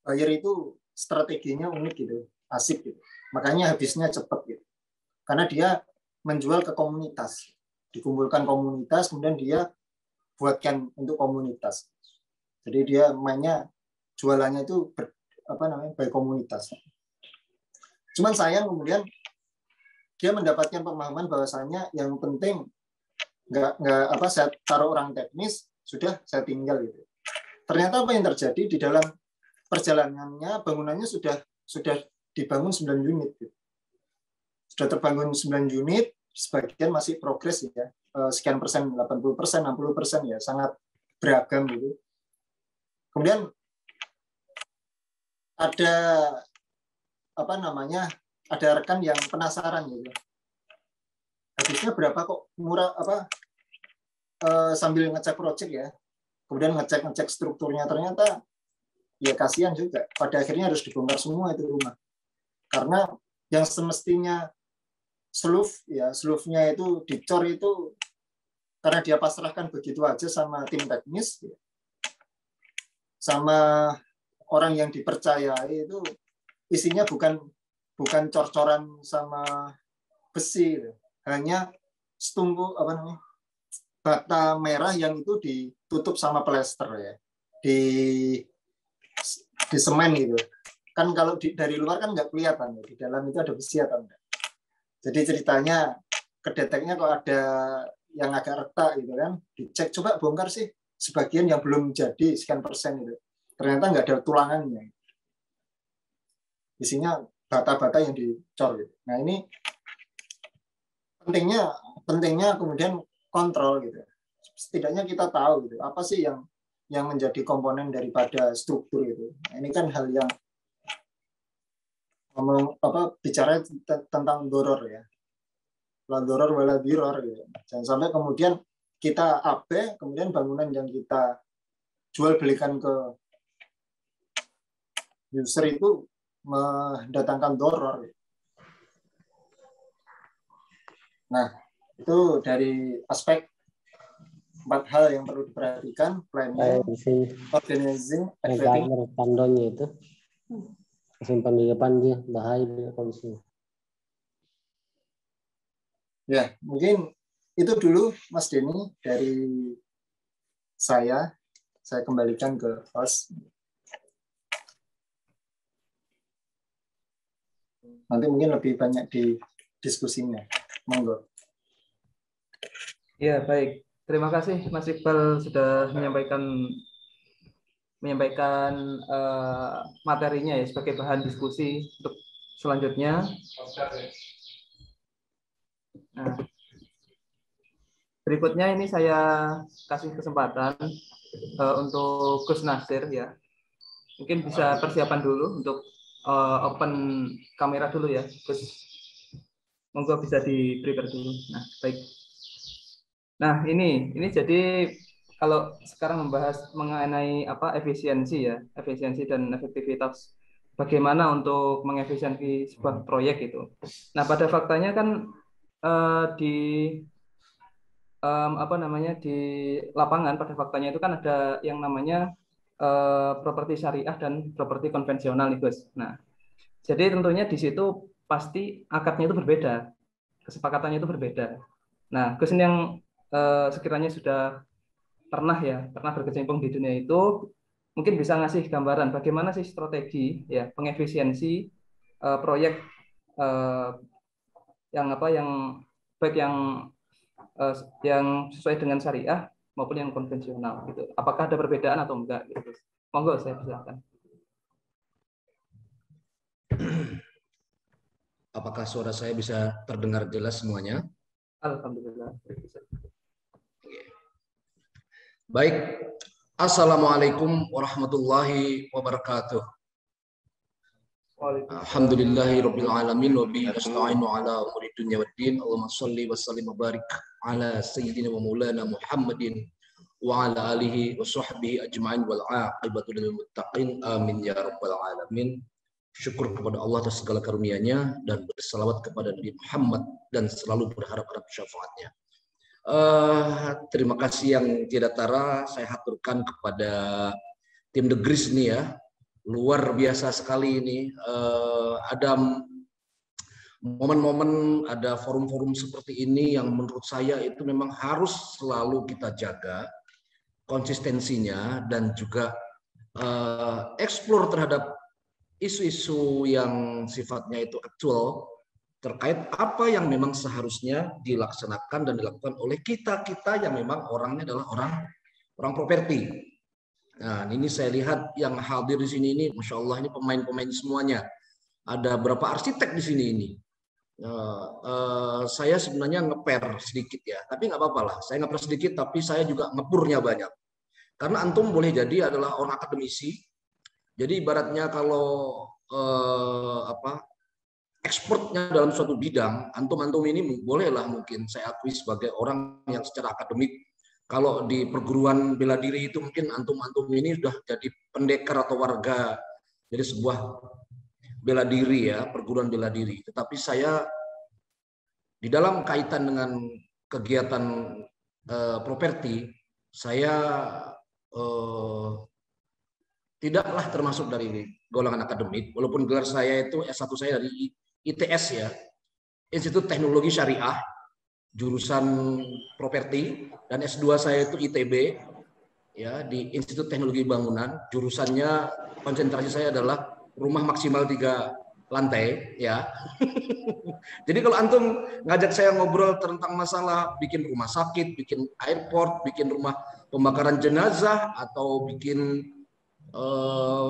buyer itu strateginya unik gitu, asik gitu. Makanya habisnya cepat gitu. Karena dia menjual ke komunitas, dikumpulkan komunitas, kemudian dia buatkan untuk komunitas. Jadi dia mainnya jualannya itu by komunitas. Cuman sayang kemudian dia mendapatkan pemahaman bahwasanya yang penting saya taruh orang teknis, sudah saya tinggal gitu. Ternyata apa yang terjadi di dalam perjalanannya, bangunannya sudah dibangun 9 unit gitu. Sudah terbangun 9 unit, sebagian masih progres ya, sekian persen, 80%, 60% ya, sangat beragam gitu. Kemudian ada apa namanya, ada rekan yang penasaran gitu. Habisnya berapa kok murah apa sambil ngecek project ya. Kemudian ngecek strukturnya, ternyata ya kasihan juga. Pada akhirnya harus dibongkar semua itu rumah. Karena yang semestinya slough-nya itu dicor itu karena dia pasrahkan begitu aja sama tim teknis, sama orang yang dipercayai, itu isinya bukan cor-coran sama besi, hanya setumpu apa namanya, bata merah yang itu ditutup sama plester ya, di semen gitu. Kan kalau dari luar kan nggak kelihatan, di dalam itu ada besi atau enggak. Jadi ceritanya kedeteknya kok ada yang agak retak gitu kan, dicek, coba bongkar sih sebagian yang belum jadi sekian persen itu, ternyata nggak ada tulangannya, isinya bata-bata yang dicor gitu. Nah ini pentingnya kemudian kontrol gitu, setidaknya kita tahu gitu apa sih yang menjadi komponen daripada struktur itu. Nah, ini kan hal yang bicara tentang doror ya, la doror wala diror gitu. Jangan sampai kemudian kita AB, kemudian bangunan yang kita jual belikan ke user itu mendatangkan doror. Nah, itu dari aspek 4 hal yang perlu diperhatikan: planning, organizing, activating. Tandonnya itu simpan di depan dia, bahaya kondisinya. Ya, mungkin itu dulu Mas Denny dari saya kembalikan ke host. Nanti mungkin lebih banyak di diskusinya. Monggo. Ya, baik. Terima kasih Mas Iqbal sudah menyampaikan materinya ya sebagai bahan diskusi untuk selanjutnya. Nah, berikutnya ini saya kasih kesempatan untuk Gus Nasir ya. Mungkin bisa persiapan dulu untuk open kamera dulu ya, Gus. Monggo bisa di-prepare dulu. Nah, baik. Nah, ini jadi kalau sekarang membahas mengenai efisiensi ya, efisiensi dan efektivitas, bagaimana untuk mengefisiensi sebuah proyek itu. Nah, pada faktanya kan di di lapangan pada faktanya itu kan ada yang namanya properti syariah dan properti konvensional nih Gus. Nah, jadi tentunya di situ pasti akadnya itu berbeda, kesepakatannya itu berbeda. Nah, Gus ini yang sekiranya sudah pernah berkecimpung di dunia itu, mungkin bisa ngasih gambaran bagaimana sih strategi ya pengefisiensi proyek yang baik yang sesuai dengan syariah maupun yang konvensional gitu. Apakah ada perbedaan atau enggak gitu. Monggo saya silakan. Apakah suara saya bisa terdengar jelas semuanya? Alhamdulillah. Baik. Assalamualaikum warahmatullahi wabarakatuh. Alhamdulillahirabbil alamin wa bihi nasta'inu ala umuri dunya waddin. Allahumma shalli wa sallim wa barik ala sayyidina wa maulana Muhammadin wa ala alihi wa sahbihi ajma'in wal 'aqibatu lil muttaqin. Amin ya rabbal alamin. Syukur kepada Allah atas segala karunia-Nya dan berselawat kepada Nabi Muhammad dan selalu berharap syafaatnya. Terima kasih yang tidak tara saya haturkan kepada tim The Grease ini ya, luar biasa sekali ini. Ada momen-momen, ada forum-forum seperti ini yang menurut saya itu memang harus selalu kita jaga konsistensinya dan juga explore terhadap isu-isu yang sifatnya itu aktual terkait apa yang memang seharusnya dilaksanakan dan dilakukan oleh kita yang memang orangnya adalah orang properti. Nah, ini saya lihat yang hadir di sini ini, Masya Allah, ini pemain-pemain semuanya. Ada berapa arsitek di sini ini? Saya sebenarnya ngeper sedikit ya, tapi nggak apa-apa lah. Saya ngeper sedikit, tapi saya juga ngepurnya banyak. Karena antum boleh jadi adalah orang akademisi. Jadi ibaratnya kalau ekspornya dalam suatu bidang, antum ini bolehlah mungkin saya akui sebagai orang yang secara akademik. Kalau di perguruan bela diri itu mungkin antum ini sudah jadi pendekar atau warga, jadi sebuah bela diri ya, perguruan bela diri. Tetapi saya di dalam kaitan dengan kegiatan properti, saya tidaklah termasuk dari golongan akademik, walaupun gelar saya itu S1 saya dari ITS ya, Institut Teknologi Syariah, jurusan properti, dan S2 saya itu ITB ya, di Institut Teknologi Bangunan, jurusannya konsentrasi saya adalah rumah maksimal 3 lantai ya. Jadi kalau antum ngajak saya ngobrol tentang masalah bikin rumah sakit, bikin airport, bikin rumah pembakaran jenazah, atau bikin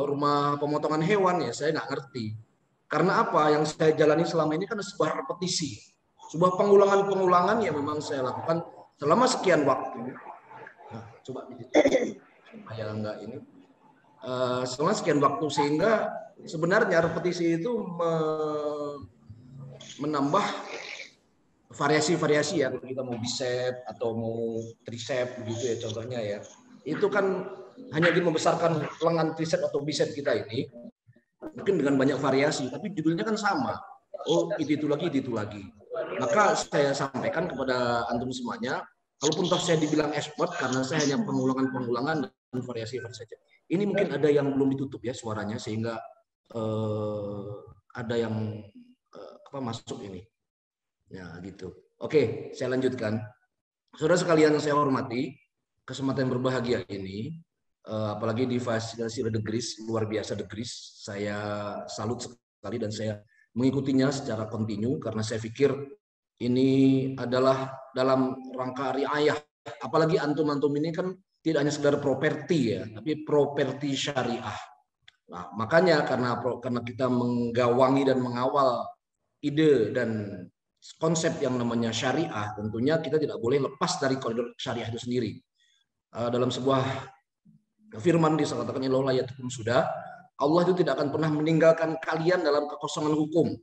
rumah pemotongan hewan, ya saya nggak ngerti. Karena apa? Yang saya jalani selama ini kan sebuah repetisi, sebuah pengulangan yang memang saya lakukan selama sekian waktu. Nah, coba supaya enggak ini. Selama sekian waktu, sehingga sebenarnya repetisi itu menambah variasi-variasi ya. Kalau kita mau bicep atau mau tricep begitu ya contohnya ya. Itu kan hanya membesarkan lengan tricep atau bicep kita ini mungkin dengan banyak variasi, tapi judulnya kan sama. Oh, itu lagi. Maka saya sampaikan kepada antum semuanya, kalaupun toh saya dibilang expert karena saya hanya pengulangan dan variasi saja. Ini mungkin ada yang belum ditutup ya suaranya, sehingga ada yang masuk ini. Ya gitu. Oke, saya lanjutkan. Saudara sekalian saya hormati, kesempatan berbahagia ini, apalagi di fasilitasi The Gris, luar biasa The Gris, saya salut sekali dan saya mengikutinya secara kontinu karena saya pikir ini adalah dalam rangka riayah. Apalagi antum-antum ini kan tidak hanya sekedar properti ya, tapi properti syariah. Nah, makanya karena kita menggawangi dan mengawal ide dan konsep yang namanya syariah, tentunya kita tidak boleh lepas dari koridor syariah itu sendiri. Dalam sebuah firman disatakan sudah, Allah itu tidak akan pernah meninggalkan kalian dalam kekosongan hukum.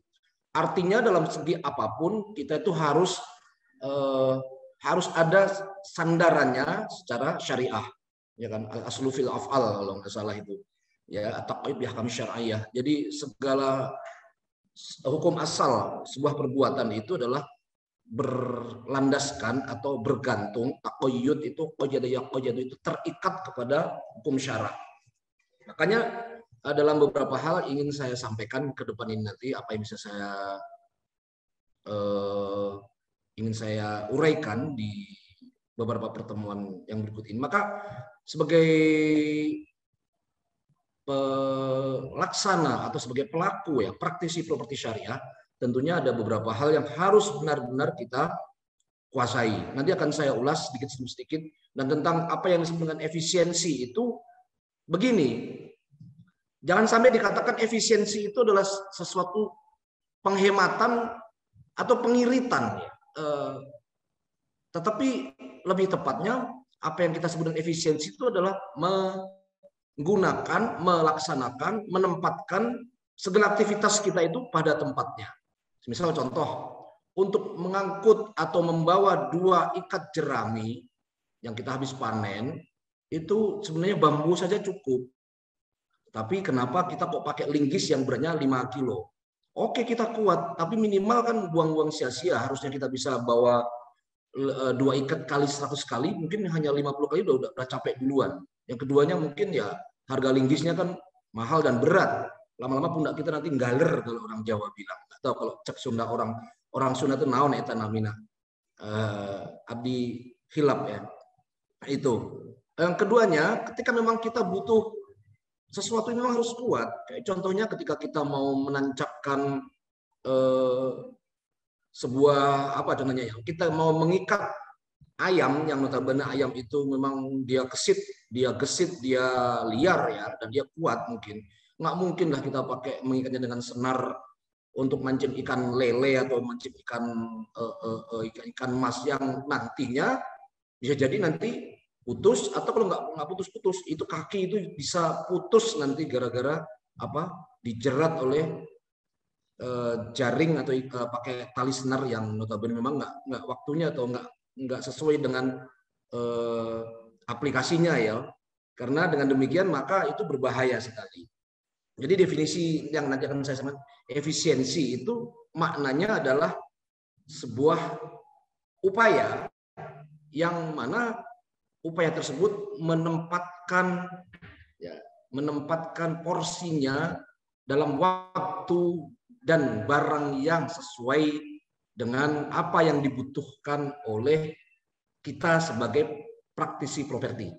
Artinya dalam segi apapun kita itu harus ada sandarannya secara syariah, ya kan, al-aslu fil af'al kalau nggak salah itu, ya, at-taqyid bi ahkam syar'iyyah. Jadi segala hukum asal sebuah perbuatan itu adalah berlandaskan atau bergantung, taqayyud itu itu terikat kepada hukum syara'. Makanya dalam beberapa hal ingin saya sampaikan ke depan ini nanti, apa yang bisa saya ingin saya uraikan di beberapa pertemuan yang berikut ini. Maka sebagai pelaksana atau sebagai pelaku ya praktisi properti syariah, tentunya ada beberapa hal yang harus benar-benar kita kuasai. Nanti akan saya ulas sedikit demi sedikit. Dan tentang apa yang disebut dengan efisiensi itu begini, jangan sampai dikatakan efisiensi itu adalah sesuatu penghematan atau pengiritan, tetapi lebih tepatnya apa yang kita sebut dengan efisiensi itu adalah menggunakan, melaksanakan, menempatkan segala aktivitas kita itu pada tempatnya. Misal contoh, untuk mengangkut atau membawa 2 ikat jerami yang kita habis panen, itu sebenarnya bambu saja cukup. Tapi kenapa kita kok pakai linggis yang beratnya 5 kilo? Oke, kita kuat, tapi minimal kan buang-buang sia-sia. Harusnya kita bisa bawa 2 ikat kali 100 kali, mungkin hanya 50 kali udah capek duluan. Yang keduanya mungkin ya harga linggisnya kan mahal dan berat. Lama-lama pundak kita nanti galer kalau orang Jawa bilang. Atau kalau cek Sunda, orang Sunda itu naon eta namina. Abdi hilap ya. Itu. Yang keduanya, ketika memang kita butuh sesuatu yang memang harus kuat. Kayak contohnya ketika kita mau menancapkan sebuah apa contohnya ya, kita mau mengikat ayam yang notabene ayam itu memang dia gesit, dia liar ya, dan dia kuat mungkin. Nggak mungkin lah kita pakai mengikatnya dengan senar untuk mancing ikan lele atau mancing ikan mas yang nantinya bisa jadi nanti putus, atau kalau nggak putus-putus itu kaki itu bisa putus nanti gara-gara dijerat oleh jaring atau pakai tali senar yang notabene memang nggak waktunya atau nggak sesuai dengan aplikasinya ya. Karena dengan demikian maka itu berbahaya sekali. Jadi definisi yang nanti akan saya sampaikan, efisiensi itu maknanya adalah sebuah upaya yang mana upaya tersebut menempatkan porsinya dalam waktu dan barang yang sesuai dengan apa yang dibutuhkan oleh kita sebagai praktisi properti.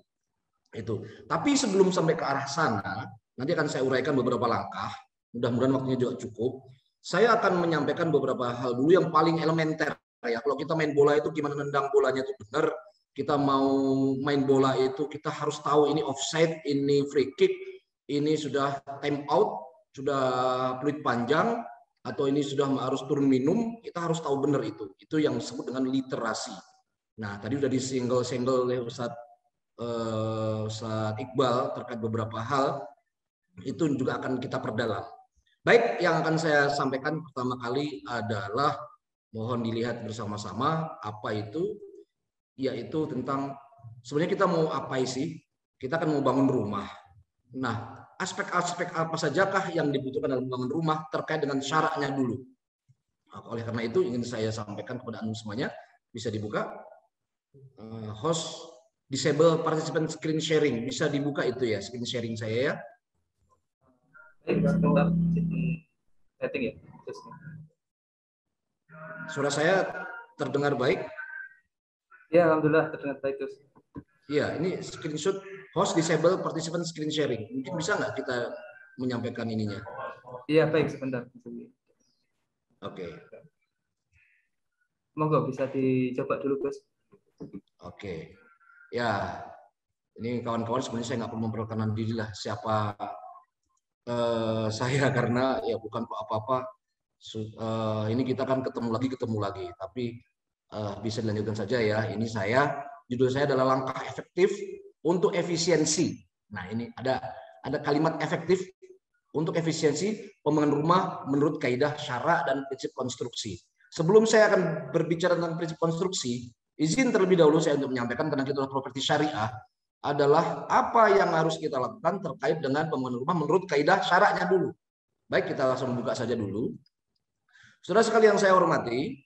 Itu. Tapi sebelum sampai ke arah sana, nanti akan saya uraikan beberapa langkah. Mudah-mudahan waktunya juga cukup. Saya akan menyampaikan beberapa hal dulu yang paling elementer ya. Kalau kita main bola itu gimana nendang bolanya itu benar. Kita mau main bola itu kita harus tahu ini offside, ini free kick, ini sudah time out, sudah peluit panjang, atau ini sudah harus turun minum. Kita harus tahu benar itu. Itu yang disebut dengan literasi. Nah, tadi sudah disenggol oleh Ustadz Iqbal terkait beberapa hal, itu juga akan kita perdalam. Baik, yang akan saya sampaikan pertama kali adalah mohon dilihat bersama-sama apa itu, yaitu tentang sebenarnya kita mau apa sih? Kita akan mau bangun rumah. Nah, aspek-aspek apa sajakah yang dibutuhkan dalam membangun rumah terkait dengan syaratnya dulu. Nah, oleh karena itu ingin saya sampaikan kepada antum semuanya, bisa dibuka host disable participant screen sharing, bisa dibuka itu ya screen sharing saya ya. Sebentar. Setting ya. Suara saya terdengar baik? Ya, alhamdulillah terdengar baik terus. Iya, ini screenshot host disable participant screen sharing. Mungkin bisa nggak kita menyampaikan ininya? Iya, baik sebentar. Oke. Monggo bisa dicoba dulu, Gus. Oke. Ya, ini kawan-kawan sebenarnya saya nggak perlu memperkenalkan diri lah siapa saya, karena ya bukan apa-apa. Ini kita kan ketemu lagi, tapi bisa dilanjutkan saja ya. Ini judul saya adalah langkah efektif untuk efisiensi. Nah, ini ada kalimat efektif untuk efisiensi pembangunan rumah menurut kaidah syara dan prinsip konstruksi. Sebelum saya akan berbicara tentang prinsip konstruksi, izin terlebih dahulu saya untuk menyampaikan, karena kita adalah properti syariah, adalah apa yang harus kita lakukan terkait dengan pembangunan rumah menurut kaidah syaraknya dulu. Baik, kita langsung buka saja dulu. Saudara sekalian yang saya hormati,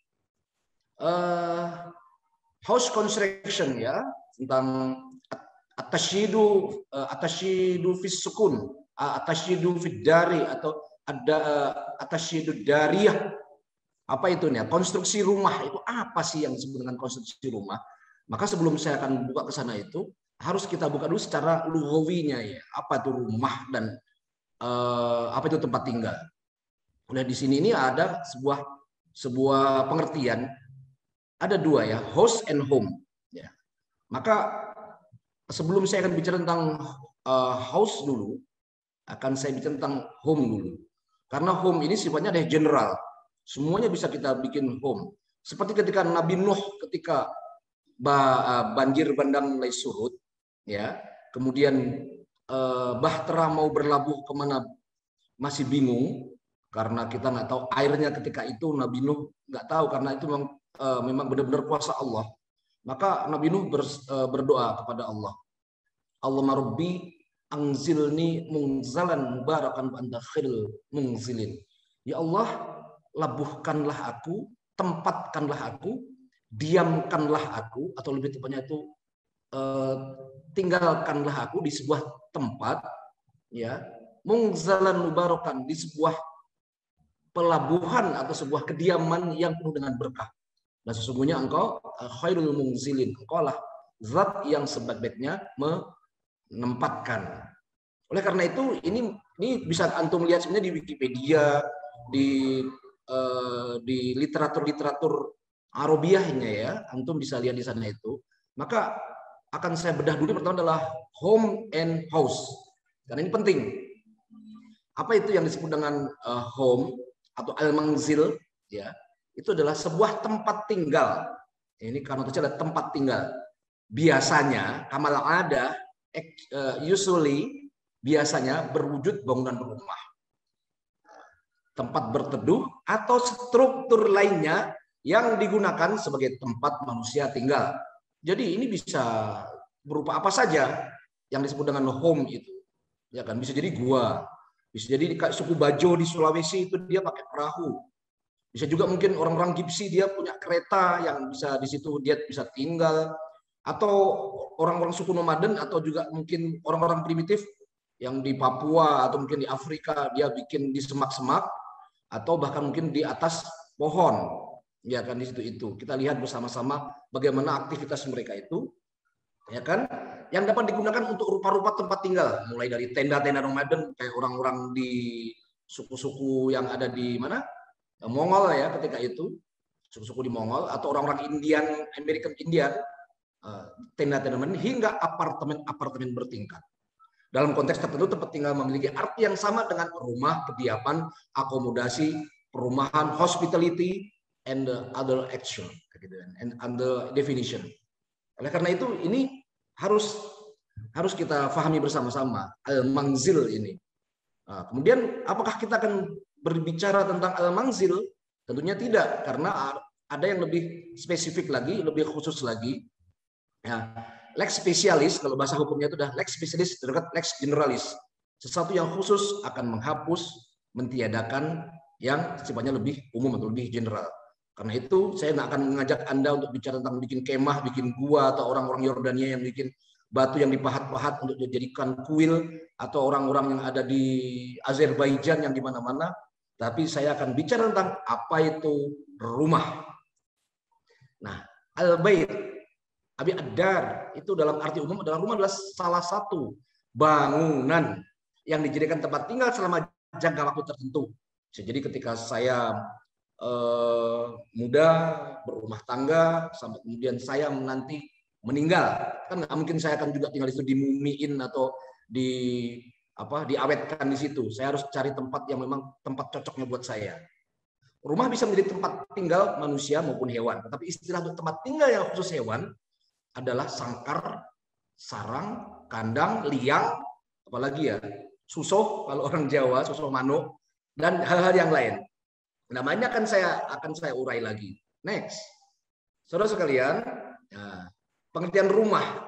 house construction ya, tentang atasyidu fis sukun, atasyidu fid dari, atau ada atasyidu dariyah. Apa itu nih? Konstruksi rumah itu apa sih yang disebut dengan konstruksi rumah? Maka sebelum saya akan buka ke sana itu, harus kita buka dulu secara lughawinya ya. Apa itu rumah dan apa itu tempat tinggal? Nah, di sini ini ada sebuah pengertian. Ada dua ya, house and home. Ya. Maka sebelum saya akan bicara tentang house dulu, akan saya bicara tentang home dulu. Karena home ini sifatnya ada general. Semuanya bisa kita bikin home. Seperti ketika Nabi Nuh ketika banjir bandang mulai surut, ya, kemudian Bahtera mau berlabuh kemana masih bingung, karena kita nggak tahu airnya ketika itu. Nabi Nuh nggak tahu, karena itu memang benar-benar kuasa Allah. Maka Nabi Nuh berdoa kepada Allah, Allahumma rabbi anzilni munzalan mubarakan wa anta khairul munzilin. Ya Allah, labuhkanlah aku, tempatkanlah aku, diamkanlah aku, atau lebih tepatnya itu tinggalkanlah aku di sebuah tempat, ya, munzalan mubarakan, di sebuah pelabuhan atau sebuah kediaman yang penuh dengan berkah. Dan sesungguhnya engkau khairul munzilin, engkau lah zat yang sebaik-baiknya menempatkan. Oleh karena itu ini bisa antum lihat sebenarnya di Wikipedia, di literatur Arabiahnya ya, antum bisa lihat di sana itu. Maka akan saya bedah dulu. Pertama adalah home and house, karena ini penting. Apa itu yang disebut dengan home? atau al-manzil, ya, itu adalah sebuah tempat tinggal. Ini konotasinya adalah tempat tinggal. Biasanya, kamal ada, usually, biasanya berwujud bangunan rumah, tempat berteduh, atau struktur lainnya yang digunakan sebagai tempat manusia tinggal. Jadi ini bisa berupa apa saja yang disebut dengan home itu. Ya kan, bisa jadi gua, bisa jadi suku Bajo di Sulawesi itu dia pakai perahu. Bisa juga mungkin orang-orang Gipsi dia punya kereta yang bisa di situ dia bisa tinggal, atau orang-orang suku nomaden, atau juga mungkin orang-orang primitif yang di Papua atau mungkin di Afrika dia bikin di semak-semak atau bahkan mungkin di atas pohon. Ya kan, di situ itu. Kita lihat bersama-sama bagaimana aktivitas mereka itu, ya kan, yang dapat digunakan untuk rupa-rupa tempat tinggal, mulai dari tenda-tenda nomaden kayak orang-orang di suku-suku yang ada di mana? Mongol ya ketika itu, suku-suku di Mongol, atau orang-orang Indian, American Indian, tenda-tenda nomaden, hingga apartemen-apartemen bertingkat. Dalam konteks tertentu tempat tinggal memiliki arti yang sama dengan rumah, kediaman, akomodasi, perumahan, hospitality, and the other action, and other definition. Oleh karena itu ini harus kita pahami bersama-sama al-manzil ini. Nah, kemudian apakah kita akan berbicara tentang al-manzil? Tentunya tidak, karena ada yang lebih spesifik lagi, lebih khusus lagi. Ya, lex specialis, kalau bahasa hukumnya itu adalah lex specialis dekat lex generalis. Sesuatu yang khusus akan menghapus, mentiadakan yang sifatnya lebih umum atau lebih general. Karena itu saya nggak akan mengajak Anda untuk bicara tentang bikin kemah, bikin gua, atau orang-orang Yordania yang bikin batu yang dipahat-pahat untuk dijadikan kuil, atau orang-orang yang ada di Azerbaijan yang di mana-mana. Tapi saya akan bicara tentang apa itu rumah. Nah, al-bait, abi ad-dar, itu dalam arti umum adalah rumah adalah salah satu bangunan yang dijadikan tempat tinggal selama jangka waktu tertentu. Jadi ketika saya muda, berumah tangga, sampai kemudian saya nanti meninggal, kan nggak mungkin saya akan juga tinggal di situ dimumiin atau diawetkan di situ. Saya harus cari tempat yang memang tempat cocoknya buat saya. Rumah bisa menjadi tempat tinggal manusia maupun hewan, tetapi istilah untuk tempat tinggal yang khusus hewan adalah sangkar, sarang, kandang, liang, apalagi ya, susoh kalau orang Jawa, susoh manuk, dan hal-hal yang lain. Namanya akan saya urai lagi. Next, saudara sekalian, ya, pengertian rumah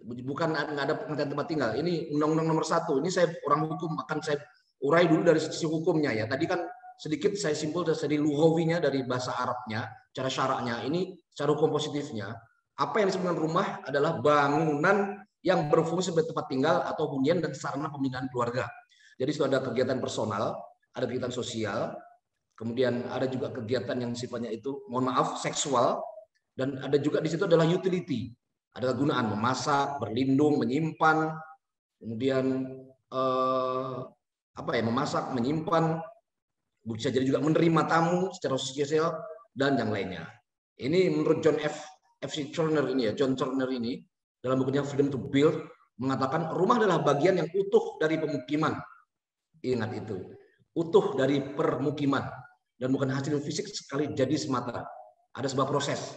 bukan nggak ada pengertian tempat tinggal. Ini Undang-Undang Nomor 1. Ini saya orang hukum akan saya urai dulu dari sisi hukumnya ya. Tadi kan sedikit saya simpul dari lughawinya, dari bahasa Arabnya, cara syaraknya. Ini secara hukum positifnya. Apa yang disebut dengan rumah adalah bangunan yang berfungsi sebagai tempat tinggal atau hunian dan sarana pembinaan keluarga. Jadi sudah ada kegiatan personal, ada kegiatan sosial, kemudian ada juga kegiatan yang sifatnya itu, mohon maaf, seksual, dan ada juga di situ adalah utility. Ada kegunaan memasak, berlindung, menyimpan, kemudian memasak, menyimpan, bisa jadi juga menerima tamu secara sosial dan yang lainnya. Ini menurut John Turner ini ya, John Turner ini dalam bukunya Freedom to Build mengatakan rumah adalah bagian yang utuh dari pemukiman. Ingat itu, utuh dari permukiman dan bukan hasil fisik sekali jadi semata. Ada sebuah proses,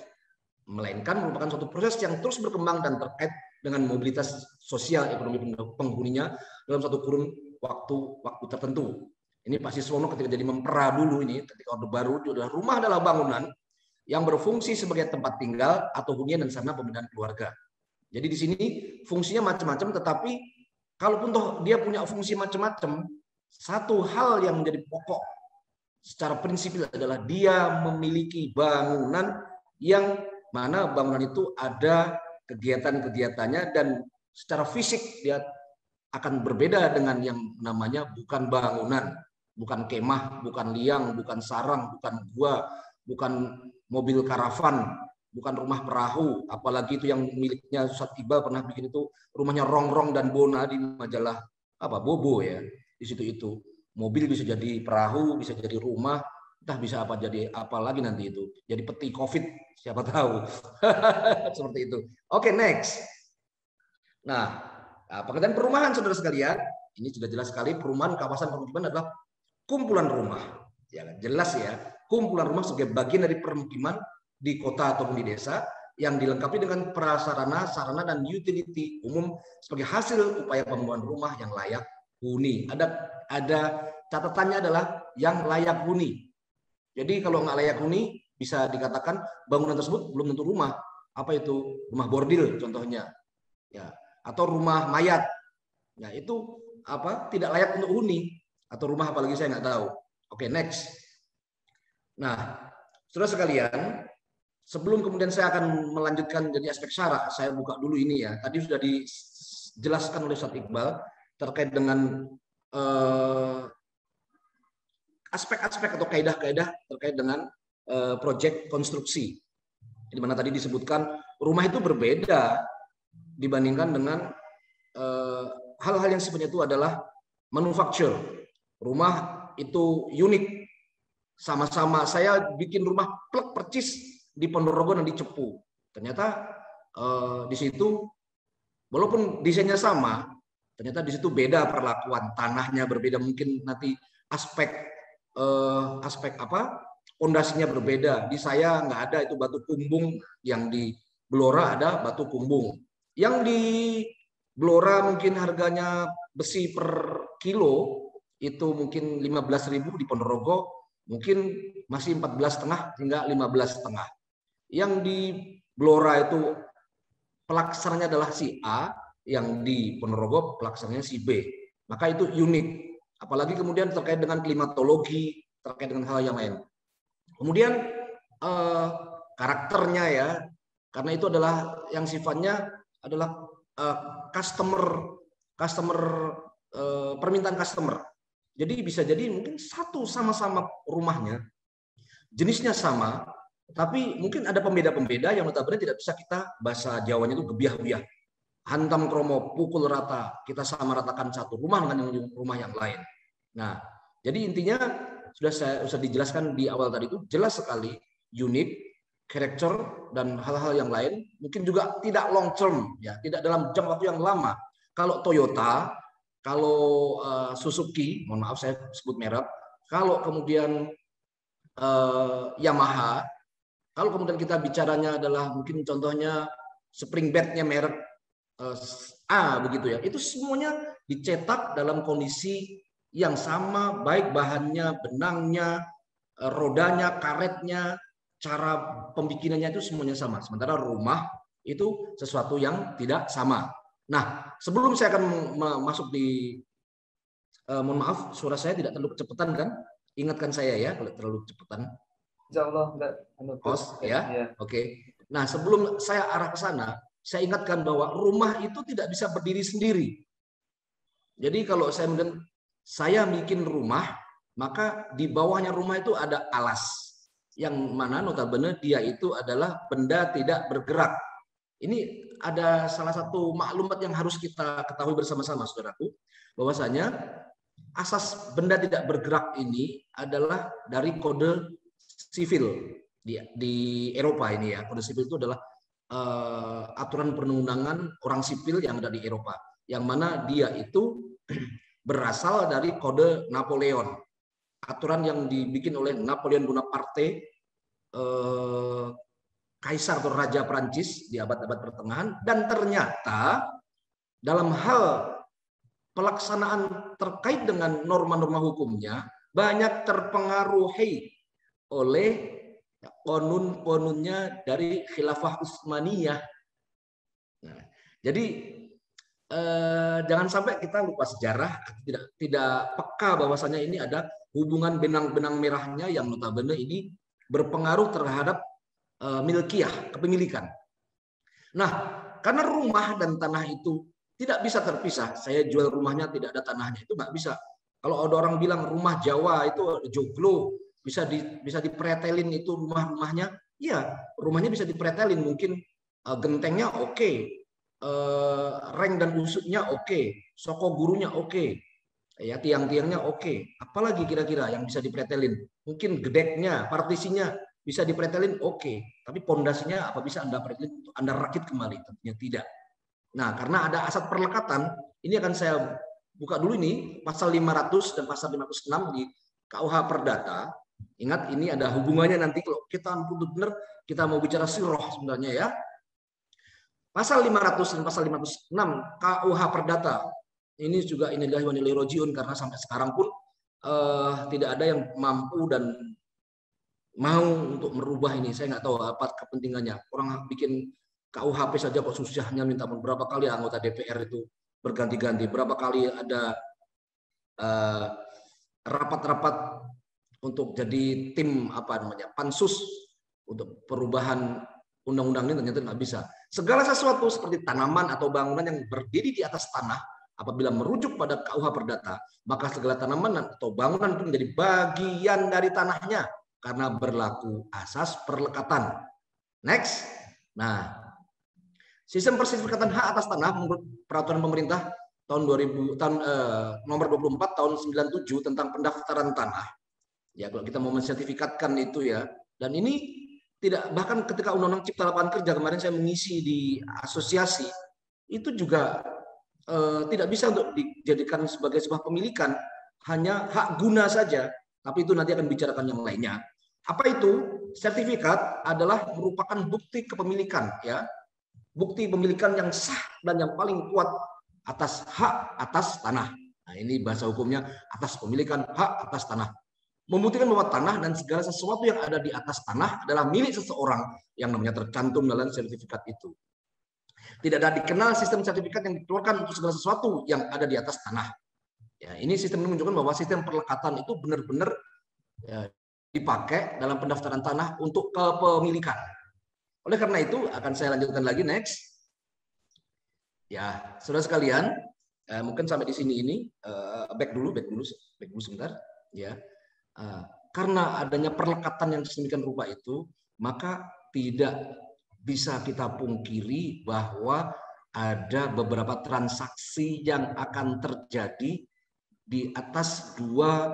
melainkan merupakan suatu proses yang terus berkembang dan terkait dengan mobilitas sosial ekonomi penghuninya dalam satu kurun waktu tertentu. Ini Pak Siswono ketika jadi mempera dulu ini, ketika Orde Baru, rumah adalah bangunan yang berfungsi sebagai tempat tinggal atau hunian dan sarana pembinaan keluarga. Jadi di sini fungsinya macam-macam, tetapi kalaupun toh dia punya fungsi macam-macam, satu hal yang menjadi pokok secara prinsipil adalah dia memiliki bangunan yang mana bangunan itu ada kegiatan-kegiatannya dan secara fisik dia akan berbeda dengan yang namanya bukan bangunan, bukan kemah, bukan liang, bukan sarang, bukan gua, bukan mobil karavan, bukan rumah perahu, apalagi itu yang miliknya Ustadz Iqbal pernah bikin itu rumahnya Rongrong dan Bona di majalah Bobo ya. Di situ itu mobil bisa jadi perahu, bisa jadi rumah, entah bisa apa jadi apa lagi nanti itu. Jadi peti Covid, siapa tahu. Seperti itu. Oke, next. Nah, pengertian perumahan saudara sekalian, ini sudah jelas sekali, perumahan kawasan permukiman adalah kumpulan rumah Ya, jelas ya, kumpulan rumah sebagai bagian dari permukiman di kota ataupun di desa yang dilengkapi dengan prasarana, sarana, dan utility umum sebagai hasil upaya pembangunan rumah yang layak huni. Ada catatannya adalah yang layak huni. Jadi kalau nggak layak huni, bisa dikatakan bangunan tersebut belum tentu rumah. Apa itu? Rumah bordil contohnya. Ya, atau rumah mayat. Ya, itu apa? Tidak layak untuk huni. Atau rumah apalagi saya nggak tahu. Oke, next. Nah, saudara sekalian, sebelum kemudian saya akan melanjutkan jadi aspek syara, saya buka dulu ini ya. Tadi sudah dijelaskan oleh Ustaz Iqbal terkait dengan aspek-aspek atau kaidah-kaidah terkait dengan proyek konstruksi. Di mana tadi disebutkan rumah itu berbeda dibandingkan dengan hal-hal yang sifatnya itu adalah manufacture. Rumah itu unik. Sama-sama saya bikin rumah plek percis di Ponorogo dan di Cepu. Ternyata di situ walaupun desainnya sama, ternyata di situ beda perlakuan, tanahnya berbeda, mungkin nanti aspek apa? Pondasinya berbeda. Di saya nggak ada itu batu kumbung, yang di Blora ada batu kumbung. Yang di Blora mungkin harganya besi per kilo itu mungkin 15.000, di Ponorogo mungkin masih 14,5 hingga 15,5. Yang di Blora itu pelaksananya adalah si A, yang di Ponorogo pelaksananya si B. Maka itu unik. Apalagi kemudian terkait dengan klimatologi, terkait dengan hal yang lain. Kemudian karakternya ya, karena itu adalah yang sifatnya adalah permintaan customer. Jadi bisa jadi mungkin satu sama-sama rumahnya, jenisnya sama, tapi mungkin ada pembeda-pembeda yang notabene tidak bisa kita bahasa Jawanya itu gebiah-gebiah. Hantam kromo, pukul rata, kita sama ratakan satu rumah dengan rumah yang lain. Nah, jadi intinya sudah dijelaskan di awal tadi itu jelas sekali, unik, karakter dan hal-hal yang lain. Mungkin juga tidak long term, ya, tidak dalam jangka waktu yang lama. Kalau Toyota, kalau Suzuki, mohon maaf saya sebut merek, kalau kemudian Yamaha, kalau kemudian kita bicaranya adalah mungkin contohnya spring bednya merek A begitu ya, itu semuanya dicetak dalam kondisi yang sama, baik bahannya, benangnya, rodanya, karetnya, cara pembikinannya itu semuanya sama. Sementara rumah itu sesuatu yang tidak sama. Nah, sebelum saya akan masuk di, mohon maaf, suara saya tidak terlalu kecepatan kan? Ingatkan saya ya kalau terlalu kecepatan. Insya Allah enggak. Host ya, oke. Nah, sebelum saya arah ke sana, saya ingatkan bahwa rumah itu tidak bisa berdiri sendiri. Jadi kalau saya bikin rumah, maka di bawahnya rumah itu ada alas, yang mana notabene dia itu adalah benda tidak bergerak. Ini ada salah satu maklumat yang harus kita ketahui bersama-sama, saudaraku, bahwasanya asas benda tidak bergerak ini adalah dari kode sivil di Eropa ini ya. Kode sivil itu adalah aturan perundang-undangan orang sipil yang ada di Eropa, yang mana dia itu berasal dari kode Napoleon, aturan yang dibikin oleh Napoleon Bonaparte, kaisar atau raja Prancis di abad-abad pertengahan. Dan ternyata dalam hal pelaksanaan terkait dengan norma-norma hukumnya banyak terpengaruhi oleh konun-konunnya dari Khilafah Utsmaniyah. Nah, jadi jangan sampai kita lupa sejarah, tidak peka bahwasanya ini ada hubungan benang-benang merahnya yang notabene ini berpengaruh terhadap milkiyah, kepemilikan. Nah, karena rumah dan tanah itu tidak bisa terpisah, saya jual rumahnya tidak ada tanahnya, itu nggak bisa. Kalau ada orang bilang rumah Jawa itu joglo, bisa dipretelin itu rumahnya, ya rumahnya bisa dipretelin, mungkin gentengnya oke, reng dan usutnya oke, soko gurunya oke, ya tiang-tiangnya oke. Apalagi kira-kira yang bisa dipretelin? Mungkin gedeknya, partisinya bisa dipretelin oke, tapi pondasinya apa bisa Anda pretelin, Anda rakit kembali? Tentunya tidak. Nah, karena ada asas perlekatan, ini akan saya buka dulu ini pasal 500 dan pasal 506 di KUH Perdata, ingat ini ada hubungannya nanti kalau kita benar kita mau bicara sirah sebenarnya ya. Pasal 500 dan pasal 506 KUH Perdata ini juga inilah wanilai rojiun karena sampai sekarang pun tidak ada yang mampu dan mau untuk merubah ini. Saya nggak tahu apa kepentingannya. Orang bikin KUHP saja kok susahnya minta berapa kali anggota DPR itu berganti-ganti, berapa kali ada rapat-rapat untuk jadi tim apa namanya pansus untuk perubahan undang-undang ini ternyata nggak bisa. Segala sesuatu seperti tanaman atau bangunan yang berdiri di atas tanah apabila merujuk pada KUH Perdata, maka segala tanaman atau bangunan itu menjadi bagian dari tanahnya karena berlaku asas perlekatan. Next. Nah, sistem persertifikatan hak atas tanah menurut peraturan pemerintah tahun 2000 nomor 24 tahun 97 tentang pendaftaran tanah. Ya, kalau kita mau mensertifikatkan itu ya. Dan ini tidak, bahkan ketika Undang-Undang Cipta Lapangan Kerja kemarin saya mengisi di asosiasi, itu juga tidak bisa untuk dijadikan sebagai sebuah pemilikan, hanya hak guna saja. Tapi itu nanti akan bicarakan yang lainnya. Apa itu? Sertifikat adalah merupakan bukti kepemilikan, ya, bukti pemilikan yang sah dan yang paling kuat atas hak atas tanah. Nah, ini bahasa hukumnya atas pemilikan hak atas tanah. Membuktikan bahwa tanah dan segala sesuatu yang ada di atas tanah adalah milik seseorang yang namanya tercantum dalam sertifikat itu. Tidak ada dikenal sistem sertifikat yang dikeluarkan untuk segala sesuatu yang ada di atas tanah. Ya, ini sistem menunjukkan bahwa sistem perlekatan itu benar-benar ya, dipakai dalam pendaftaran tanah untuk kepemilikan. Oleh karena itu akan saya lanjutkan lagi next. Ya, saudara sekalian, mungkin sampai di sini ini back dulu sebentar. Ya, karena adanya perlekatan yang sedemikian rupa itu, maka tidak bisa kita pungkiri bahwa ada beberapa transaksi yang akan terjadi di atas dua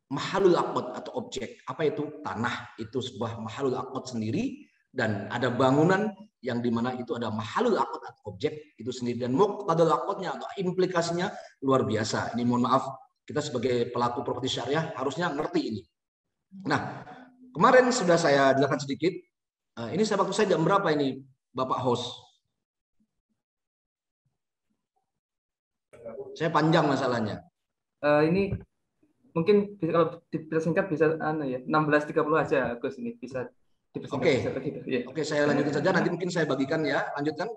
mahalul aqd atau objek. Apa itu? Tanah itu sebuah mahalul aqd sendiri, dan ada bangunan yang dimana itu ada mahalul aqd atau objek itu sendiri, dan muqtadal aqdnya atau implikasinya luar biasa. Ini mohon maaf, kita sebagai pelaku properti syariah harusnya ngerti ini. Nah, kemarin sudah saya jelaskan sedikit. Ini waktu saya jam berapa ini, Bapak host? Saya panjang masalahnya. Ini mungkin bisa, kalau dipersingkat bisa ya 16.30 aja Gus, ini bisa dipersingkat. Oke, saya lanjutin saja, nanti mungkin saya bagikan ya. Lanjutkan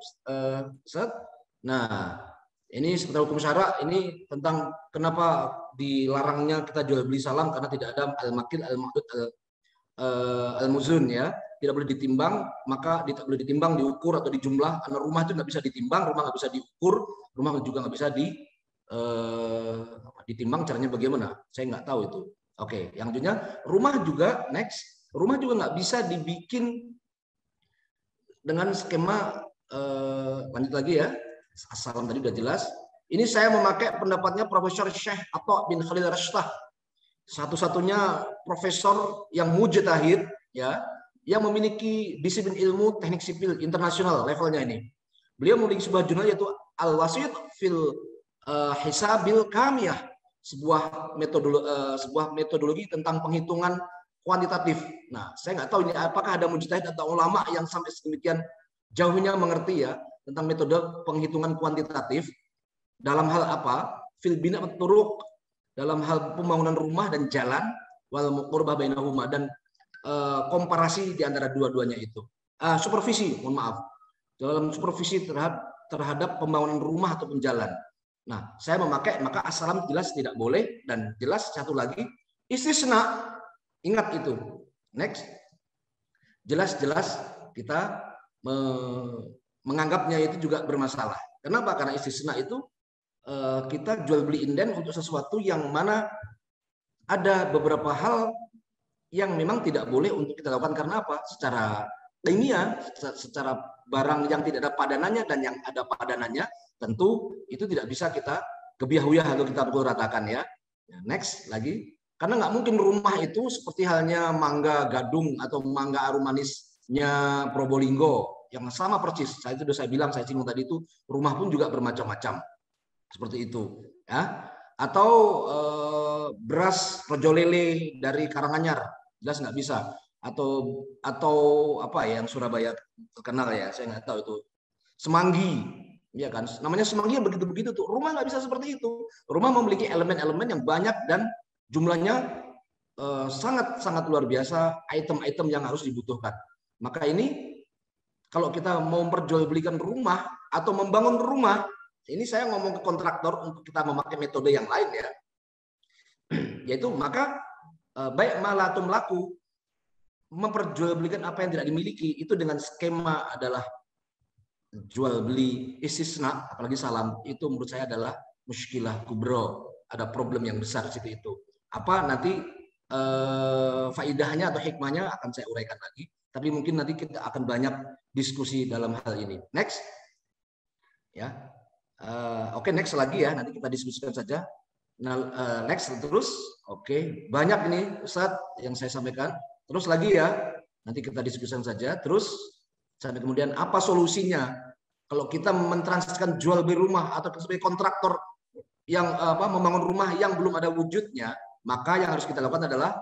Ustaz. Nah, ini seputar hukum syara, ini tentang kenapa dilarangnya kita jual beli salam karena tidak ada al-makil, al-mahdud, al-muzun ya. Tidak boleh ditimbang, maka tidak boleh ditimbang, diukur atau dijumlah. Karena rumah itu nggak bisa ditimbang, rumah nggak bisa diukur, rumah juga nggak bisa ditimbang. Caranya bagaimana? Saya nggak tahu itu. Oke, yang selanjutnya rumah juga next. Rumah juga nggak bisa dibikin dengan skema lanjut lagi ya. Salam tadi udah jelas. Ini saya memakai pendapatnya Profesor Syekh Atha bin Khalil Rashtah, satu-satunya profesor yang mujtahid ya, yang memiliki disiplin ilmu teknik sipil internasional levelnya ini. Beliau memiliki sebuah jurnal yaitu Al-Wasit fil Hisabil Kamiyah, sebuah metodologi tentang penghitungan kuantitatif. Nah, saya nggak tahu ini apakah ada mujtahid atau ulama yang sampai sedemikian jauhnya mengerti ya tentang metode penghitungan kuantitatif dalam hal apa? Fil bina turuq, dalam hal pembangunan rumah dan jalan, wal muqarbah bainahuma, dan komparasi di antara dua-duanya itu. Supervisi, mohon maaf. Dalam supervisi terhadap pembangunan rumah ataupun jalan. Nah, saya memakai, maka as-salam jelas tidak boleh, dan jelas satu lagi istisna. Ingat itu. Next. Jelas-jelas kita menganggapnya itu juga bermasalah. Kenapa? Karena istisna itu kita jual beli inden untuk sesuatu yang mana ada beberapa hal yang memang tidak boleh untuk kita lakukan. Karena apa? Secara ilmiah, secara barang yang tidak ada padanannya dan yang ada padanannya, tentu itu tidak bisa kita kebiahuyah atau kita pukul ratakan ya. Next lagi, karena nggak mungkin rumah itu seperti halnya mangga gadung atau mangga arum manisnya Probolinggo yang sama persis. Saya itu sudah saya bilang, saya singgung tadi itu, rumah pun juga bermacam-macam seperti itu ya. Atau beras rojo lele dari Karanganyar, jelas nggak bisa. Atau apa ya yang Surabaya terkenal ya, saya nggak tahu itu. Semanggi, ya kan? Namanya semanggi yang begitu-begitu tuh. Rumah nggak bisa seperti itu. Rumah memiliki elemen-elemen yang banyak dan jumlahnya sangat-sangat luar biasa, item-item yang harus dibutuhkan. Maka ini kalau kita mau memperjualbelikan rumah atau membangun rumah, ini saya ngomong ke kontraktor untuk kita memakai metode yang lain ya. Yaitu maka baik malah atau melaku memperjualbelikan apa yang tidak dimiliki itu dengan skema adalah jual beli istisna, apalagi salam, itu menurut saya adalah muskilah kubro, ada problem yang besar di situ itu. Apa nanti faidahnya atau hikmahnya akan saya uraikan lagi, tapi mungkin nanti kita akan banyak diskusi dalam hal ini. Next, ya, oke, next lagi ya, nanti kita diskusikan saja. Nah, next terus, oke, banyak ini Ustadz yang saya sampaikan. Terus lagi ya, nanti kita diskusikan saja. Terus sampai kemudian apa solusinya kalau kita mentransisikan jual beli rumah atau sebagai kontraktor yang membangun rumah yang belum ada wujudnya, maka yang harus kita lakukan adalah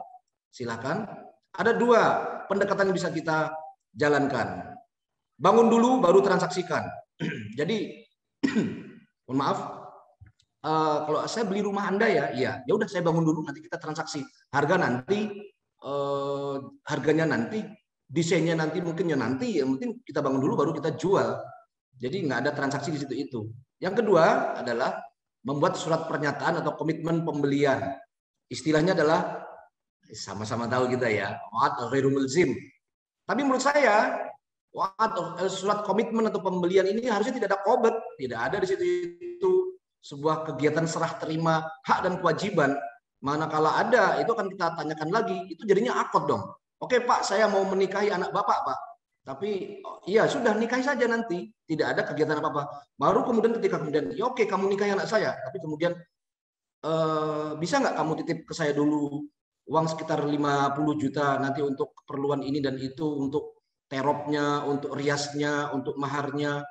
silakan ada dua pendekatan yang bisa kita jalankan. Bangun dulu baru transaksikan. Jadi mohon maaf, kalau saya beli rumah Anda ya udah saya bangun dulu, nanti kita transaksi. Harga nanti harganya nanti, desainnya nanti mungkin ya nanti, yang penting kita bangun dulu baru kita jual. Jadi nggak ada transaksi di situ itu. Yang kedua adalah membuat surat pernyataan atau komitmen pembelian. Istilahnya adalah sama-sama tahu kita ya, wa'ad ghairu mulzim. Tapi menurut saya surat komitmen atau pembelian ini harusnya tidak ada qobad, tidak ada di situ itu sebuah kegiatan serah terima hak dan kewajiban. Manakala ada, itu akan kita tanyakan lagi, itu jadinya akad dong. Oke Pak, saya mau menikahi anak Bapak Pak. Tapi iya sudah nikahi saja nanti, tidak ada kegiatan apa-apa. Baru kemudian ketika kemudian, ya oke kamu nikahi anak saya, tapi kemudian bisa nggak kamu titip ke saya dulu uang sekitar 50 juta nanti untuk keperluan ini dan itu, untuk teropnya, untuk riasnya, untuk maharnya,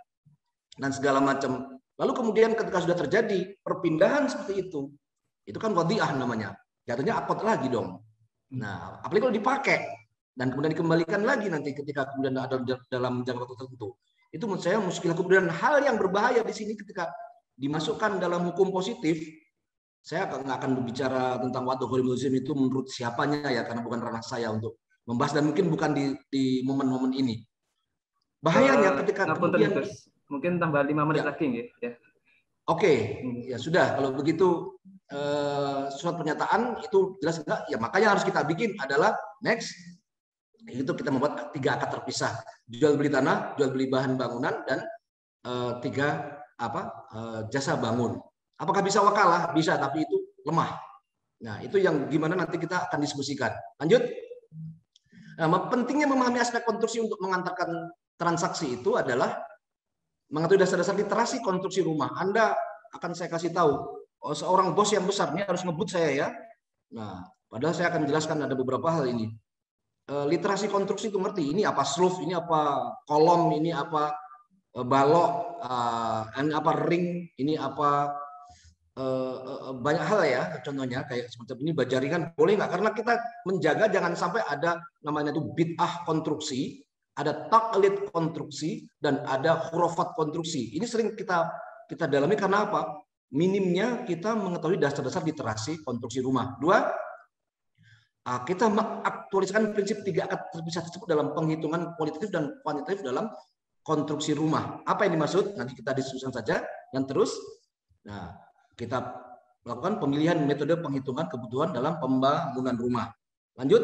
dan segala macam. Lalu kemudian ketika sudah terjadi perpindahan seperti itu kan wadiah namanya. Jatuhnya akad lagi dong. Nah, apalagi kalau dipakai dan kemudian dikembalikan lagi nanti ketika kemudian ada dalam jangka waktu tertentu. Itu menurut saya muskilah. Kemudian hal yang berbahaya di sini ketika dimasukkan dalam hukum positif, saya nggak akan berbicara tentang wa'ad ghairu mulzim itu menurut siapanya ya, karena bukan ranah saya untuk membahas dan mungkin bukan di momen-momen ini. Bahayanya ketika kemudian mungkin tambah 5 menit lagi ya. Oke, ya sudah kalau begitu surat pernyataan itu jelas enggak? Ya makanya harus kita bikin adalah next itu kita membuat 3 akad terpisah, jual beli tanah, jual beli bahan bangunan, dan 3 jasa bangun. Apakah bisa wakalah? Bisa, tapi itu lemah. Nah, itu yang gimana nanti kita akan diskusikan. Lanjut. Nah, pentingnya memahami aspek konstruksi untuk mengantarkan transaksi itu adalah mengetahui dasar-dasar literasi konstruksi rumah. Anda akan saya kasih tahu, seorang bos yang besar, ini harus ngebut saya ya. Nah, padahal saya akan menjelaskan ada beberapa hal ini. Literasi konstruksi itu ngerti, ini apa sloof, ini apa kolom, ini apa balok, ini apa ring, ini apa banyak hal ya, contohnya kayak seperti ini bajaringan boleh nggak? Karena kita menjaga jangan sampai ada namanya itu bid'ah konstruksi, ada taklid konstruksi, dan ada khurafat konstruksi. Ini sering kita dalami karena apa? Minimnya kita mengetahui dasar-dasar literasi konstruksi rumah. 2, kita mengaktualisasikan prinsip 3 akad terpisah tersebut dalam penghitungan kualitatif dan kuantitatif dalam konstruksi rumah. Apa yang dimaksud? Nanti kita diskusikan saja. Dan terus, nah, kita melakukan pemilihan metode penghitungan kebutuhan dalam pembangunan rumah. Lanjut.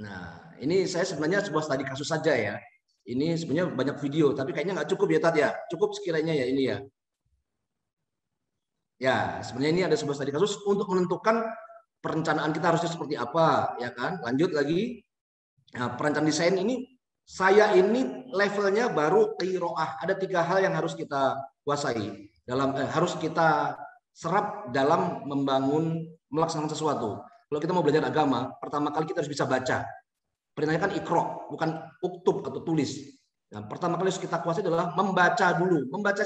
Nah, ini saya sebenarnya sebuah studi kasus saja ya. Ini sebenarnya banyak video, tapi kayaknya nggak cukup ya Tat ya. Cukup sekiranya ya ini ya. Ya, sebenarnya ini ada sebuah studi kasus untuk menentukan perencanaan kita harusnya seperti apa, ya kan? Lanjut lagi. Nah, perencanaan desain ini saya ini levelnya baru qiraah. Ada 3 hal yang harus kita kuasai. Harus kita serap dalam melaksanakan sesuatu. Kalau kita mau belajar agama, pertama kali kita harus bisa baca. Perintahnya kan ikro, bukan uktub atau tulis. Nah, pertama kali harus kita kuasai adalah membaca dulu. Membaca,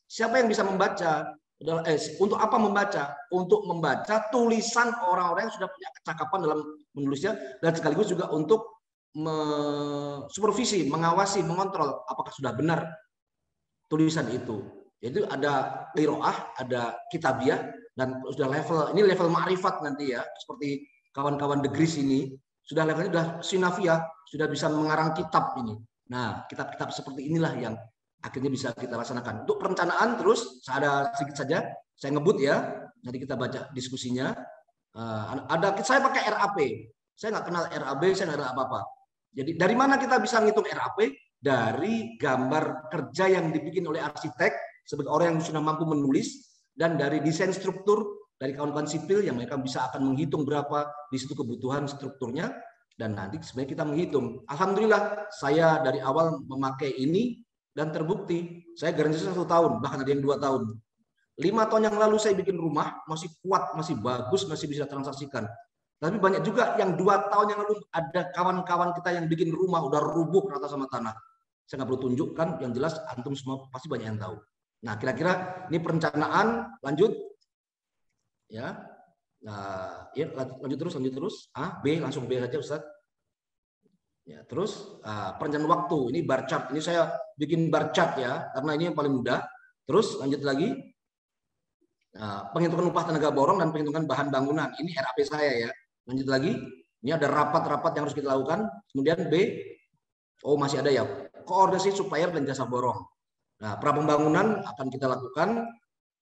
siapa yang bisa membaca? Untuk apa membaca? Untuk membaca tulisan orang-orang yang sudah punya kecakapan dalam menulisnya, dan sekaligus juga untuk supervisi, mengawasi, mengontrol apakah sudah benar tulisan itu. Jadi ada qiraah, ada kitabiah, dan sudah level, ini level ma'rifat nanti ya, seperti kawan-kawan degris ini, sudah levelnya sudah sinafiyah, sudah bisa mengarang kitab ini. Nah, kitab-kitab seperti inilah yang akhirnya bisa kita laksanakan. Untuk perencanaan terus, ada sedikit saja, saya ngebut ya, nanti kita baca diskusinya. Saya pakai RAP, saya nggak kenal RAB, saya nggak kenal apa-apa. Jadi dari mana kita bisa ngitung RAP? Dari gambar kerja yang dibikin oleh arsitek sebagai orang yang sudah mampu menulis, dan dari desain struktur dari kawan-kawan sipil yang mereka bisa akan menghitung berapa di situ kebutuhan strukturnya, dan nanti sebenarnya kita menghitung. Alhamdulillah saya dari awal memakai ini dan terbukti. Saya garansi 1 tahun, bahkan ada yang 2 tahun. 5 tahun yang lalu saya bikin rumah masih kuat, masih bagus, masih bisa transaksikan. Tapi banyak juga yang 2 tahun yang lalu ada kawan-kawan kita yang bikin rumah udah rubuh rata sama tanah. Saya nggak perlu tunjukkan, yang jelas antum semua pasti banyak yang tahu. Nah, kira-kira ini perencanaan, lanjut ya. Nah, ya lanjut terus. B, langsung B saja Ustaz. Ya, terus perencanaan waktu, ini bar chart. Ini saya bikin bar chart ya, karena ini yang paling mudah. Terus lanjut lagi. Penghitungan upah tenaga borong dan penghitungan bahan bangunan. Ini RAP saya ya. Lanjut lagi, ini ada rapat-rapat yang harus kita lakukan. Kemudian B, masih ada ya, koordinasi supplier dan jasa borong. Nah, pra-pembangunan akan kita lakukan,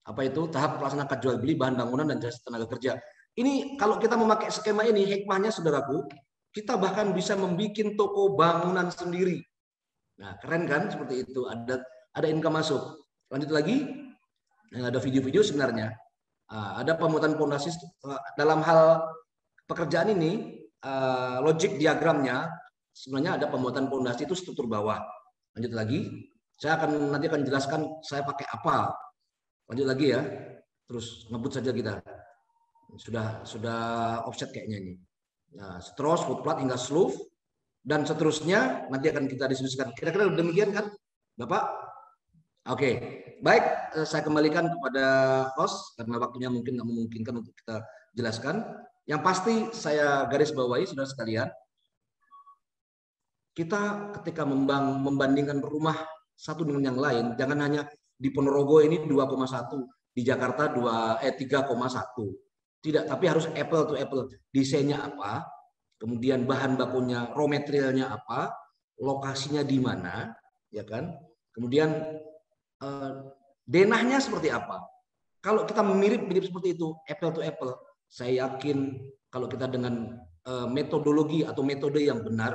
apa itu, tahap pelaksanaan jual beli bahan bangunan dan jasa tenaga kerja. Ini kalau kita memakai skema ini, hikmahnya saudaraku, kita bahkan bisa membuat toko bangunan sendiri. Nah, keren kan seperti itu, ada income masuk. Lanjut lagi, ada video-video sebenarnya. Ada pembuatan fondasi dalam hal pekerjaan ini, logic diagramnya sebenarnya ada pembuatan fondasi itu struktur bawah. Lanjut lagi, saya nanti akan jelaskan saya pakai apa. Lanjut lagi ya, terus ngebut saja kita. Sudah offset kayaknya ini. Nah, terus footplat hingga sloof dan seterusnya nanti akan kita diskusikan. Kira-kira demikian kan, Bapak? Oke, baik. Saya kembalikan kepada host karena waktunya mungkin nggak memungkinkan untuk kita jelaskan. Yang pasti saya garis bawahi, saudara sekalian, kita ketika membandingkan rumah satu dengan yang lain, jangan hanya di Ponorogo ini 2,1, di Jakarta 3,1. Tidak, tapi harus apple to apple. Desainnya apa, kemudian bahan bakunya, raw materialnya apa, lokasinya di mana, ya kan? Kemudian denahnya seperti apa. Kalau kita mirip-mirip seperti itu, apple to apple, saya yakin kalau kita dengan metodologi atau metode yang benar,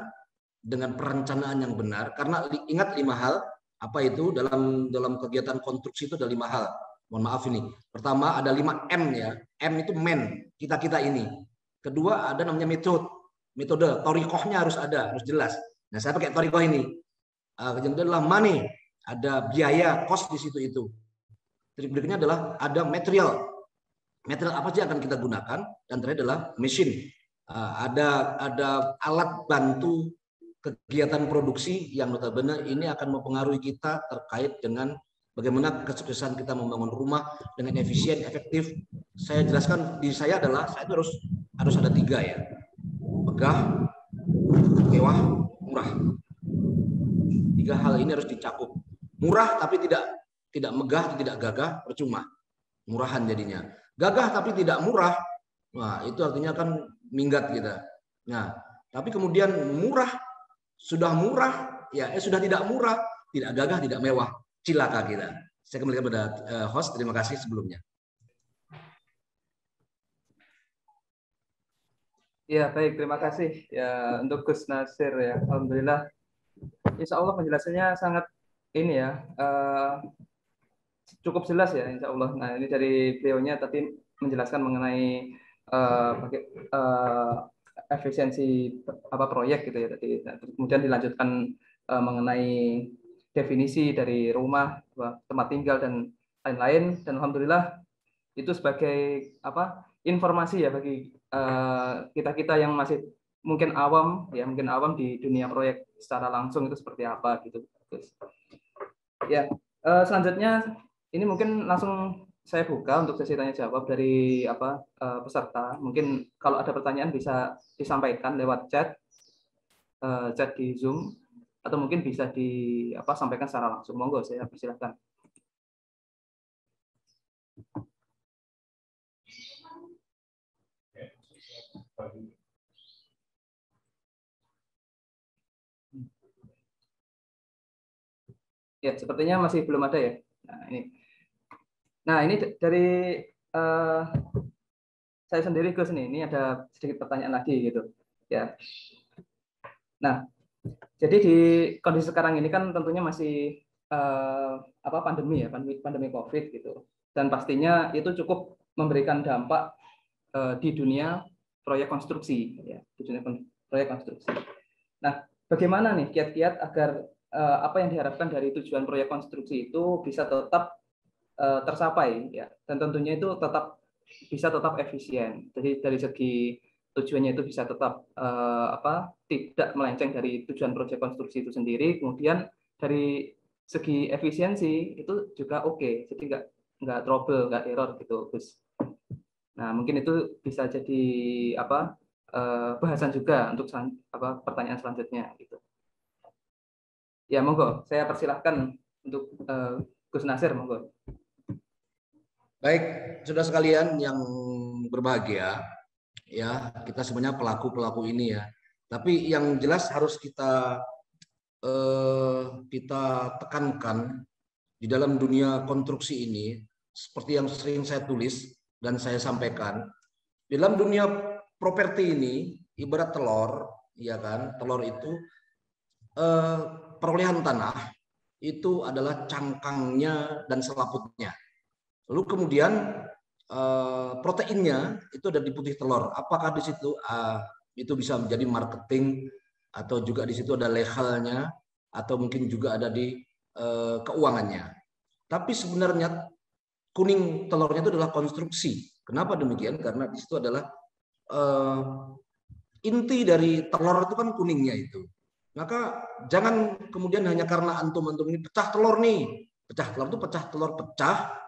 dengan perencanaan yang benar, karena ingat 5 hal, apa itu dalam kegiatan konstruksi itu ada 5 hal. Mohon maaf ini. Pertama ada 5 M ya. M itu men, kita ini. Kedua ada namanya metode, torikohnya harus ada, harus jelas. Nah, saya pakai torikoh ini. Yang kedua adalah money, ada biaya, cost di situ itu. Berikutnya adalah ada material apa saja akan kita gunakan, dan terakhir adalah machine. Ada alat bantu kegiatan produksi yang notabene ini akan mempengaruhi kita terkait dengan bagaimana kesuksesan kita membangun rumah dengan efisien, efektif. Saya jelaskan di saya adalah saya itu harus ada 3 ya. Megah, mewah, murah. 3 hal ini harus dicakup. Murah tapi tidak megah, tidak gagah, percuma. Murahan jadinya. Gagah tapi tidak murah, nah itu artinya kan minggat kita. Nah, tapi kemudian sudah murah, ya sudah tidak murah, tidak gagah, tidak mewah, cilaka kita. Saya kembali kepada host, terima kasih sebelumnya. Ya, baik, terima kasih ya untuk Gus Nasir ya. Alhamdulillah, Insya Allah penjelasannya sangat ini ya, cukup jelas ya, Insya Allah. Nah, ini dari beliaunya tadi menjelaskan mengenai efisiensi proyek gitu ya tadi. Nah, kemudian dilanjutkan mengenai definisi dari rumah, tempat tinggal dan lain-lain. Dan alhamdulillah itu sebagai informasi ya bagi kita yang masih mungkin awam di dunia proyek secara langsung itu seperti apa gitu. Ya, selanjutnya ini mungkin langsung saya buka untuk sesi tanya jawab dari peserta. Mungkin kalau ada pertanyaan bisa disampaikan lewat chat di Zoom, atau mungkin bisa sampaikan secara langsung. Monggo, saya persilahkan. Ya, sepertinya masih belum ada ya. Nah ini dari saya sendiri, Gus, nih. Ini ada sedikit pertanyaan lagi gitu. Ya. Nah, jadi di kondisi sekarang ini kan tentunya masih pandemi ya, pandemi COVID gitu. Dan pastinya itu cukup memberikan dampak di dunia proyek konstruksi ya, di dunia proyek konstruksi. Nah, bagaimana nih kiat-kiat agar apa yang diharapkan dari tujuan proyek konstruksi itu bisa tetap tercapai ya, dan tentunya itu bisa tetap efisien. Jadi dari segi tujuannya itu bisa tetap tidak melenceng dari tujuan proyek konstruksi itu sendiri. Kemudian dari segi efisiensi itu juga oke, jadi nggak trouble, nggak error gitu, Gus. Nah, mungkin itu bisa jadi bahasan juga untuk pertanyaan selanjutnya gitu. Ya, monggo, saya persilahkan untuk Gus Nasir, monggo. Baik, saudara sekalian yang berbahagia, ya, kita sebenarnya pelaku ini ya. Tapi yang jelas harus kita tekankan di dalam dunia konstruksi ini, seperti yang sering saya tulis dan saya sampaikan, di dalam dunia properti ini ibarat telur, ya kan? Telur itu perolehan tanah itu adalah cangkangnya dan selaputnya. Lalu kemudian proteinnya itu ada di putih telur. Apakah di situ itu bisa menjadi marketing, atau juga di situ ada legalnya, atau mungkin juga ada di keuangannya. Tapi sebenarnya kuning telurnya itu adalah konstruksi. Kenapa demikian? Karena di situ adalah inti dari telur itu kan kuningnya itu. Maka jangan kemudian hanya karena antum ini pecah telur nih. Pecah telur itu pecah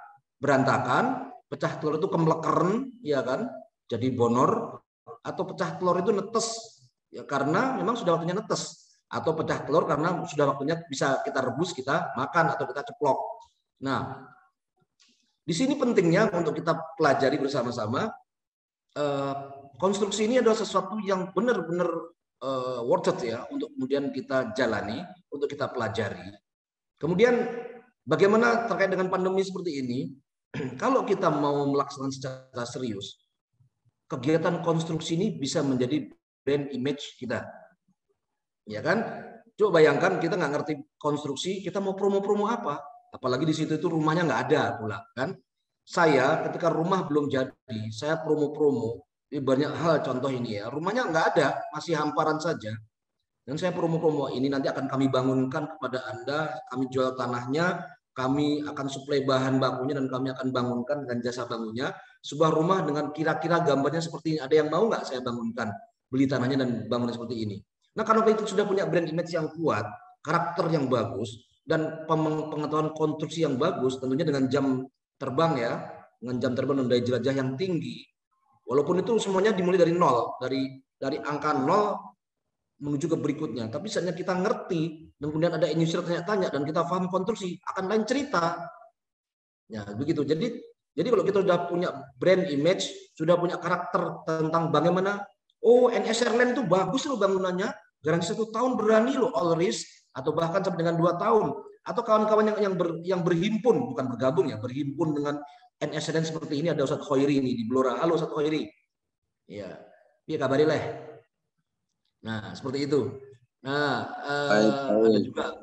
berantakan, pecah telur itu kemlekeren, ya kan? Jadi bonor, atau pecah telur itu netes ya karena memang sudah waktunya netes, atau pecah telur karena sudah waktunya bisa kita rebus, kita makan atau kita ceplok. Nah, di sini pentingnya untuk kita pelajari bersama-sama, konstruksi ini adalah sesuatu yang benar-benar worth it ya untuk kemudian kita jalani, untuk kita pelajari. Kemudian bagaimana terkait dengan pandemi seperti ini? Kalau kita mau melaksanakan secara serius, kegiatan konstruksi ini bisa menjadi brand image kita, ya kan? Coba bayangkan kita nggak ngerti konstruksi, kita mau promo-promo apa? Apalagi di situ itu rumahnya nggak ada pula, kan? Saya ketika rumah belum jadi, saya promo-promo. Ini banyak hal contoh ini ya, rumahnya nggak ada, masih hamparan saja. Dan saya promo-promo ini nanti akan kami bangunkan kepada Anda, kami jual tanahnya, kami akan suplai bahan bakunya, dan kami akan bangunkan dengan jasa bangunnya sebuah rumah dengan kira-kira gambarnya seperti ini. Ada yang mau nggak saya bangunkan, beli tanahnya dan bangunnya seperti ini. Nah, kalau itu sudah punya brand image yang kuat, karakter yang bagus, dan pengetahuan konstruksi yang bagus, tentunya dengan jam terbang ya, dengan jam terbang dan daya jelajah yang tinggi. Walaupun itu semuanya dimulai dari nol, dari angka nol menuju ke berikutnya. Tapi saatnya kita ngerti dan kemudian ada industri tanya-tanya dan kita paham konstruksi, akan lain cerita. Ya, begitu. Jadi kalau kita sudah punya brand image, sudah punya karakter tentang bagaimana, oh NSR Land itu bagus loh bangunannya, garansi 1 tahun berani loh all risk, atau bahkan sampai dengan 2 tahun. Atau kawan-kawan yang berhimpun, bukan bergabung ya, berhimpun dengan NSR Land seperti ini. Ada Ustadz Khairi ini di Blora. Halo Ustadz Khairi. Ya, dia kabari lah. Nah, seperti itu. Nah, ada juga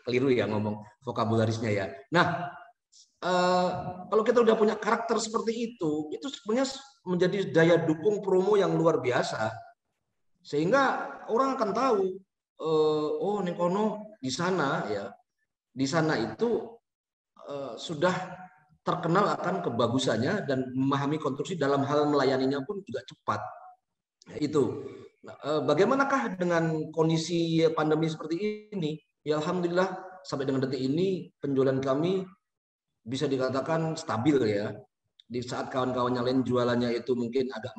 keliru ya ngomong vokabularisnya ya. Nah, kalau kita udah punya karakter seperti itu sebenarnya menjadi daya dukung promo yang luar biasa, sehingga orang akan tahu, oh Nekono di sana ya, di sana itu sudah terkenal akan kebagusannya dan memahami konstruksi, dalam hal melayaninya pun juga cepat. Itu. Bagaimanakah dengan kondisi pandemi seperti ini? Ya Alhamdulillah sampai dengan detik ini penjualan kami bisa dikatakan stabil ya. Di saat kawan-kawan yang lain jualannya itu mungkin agak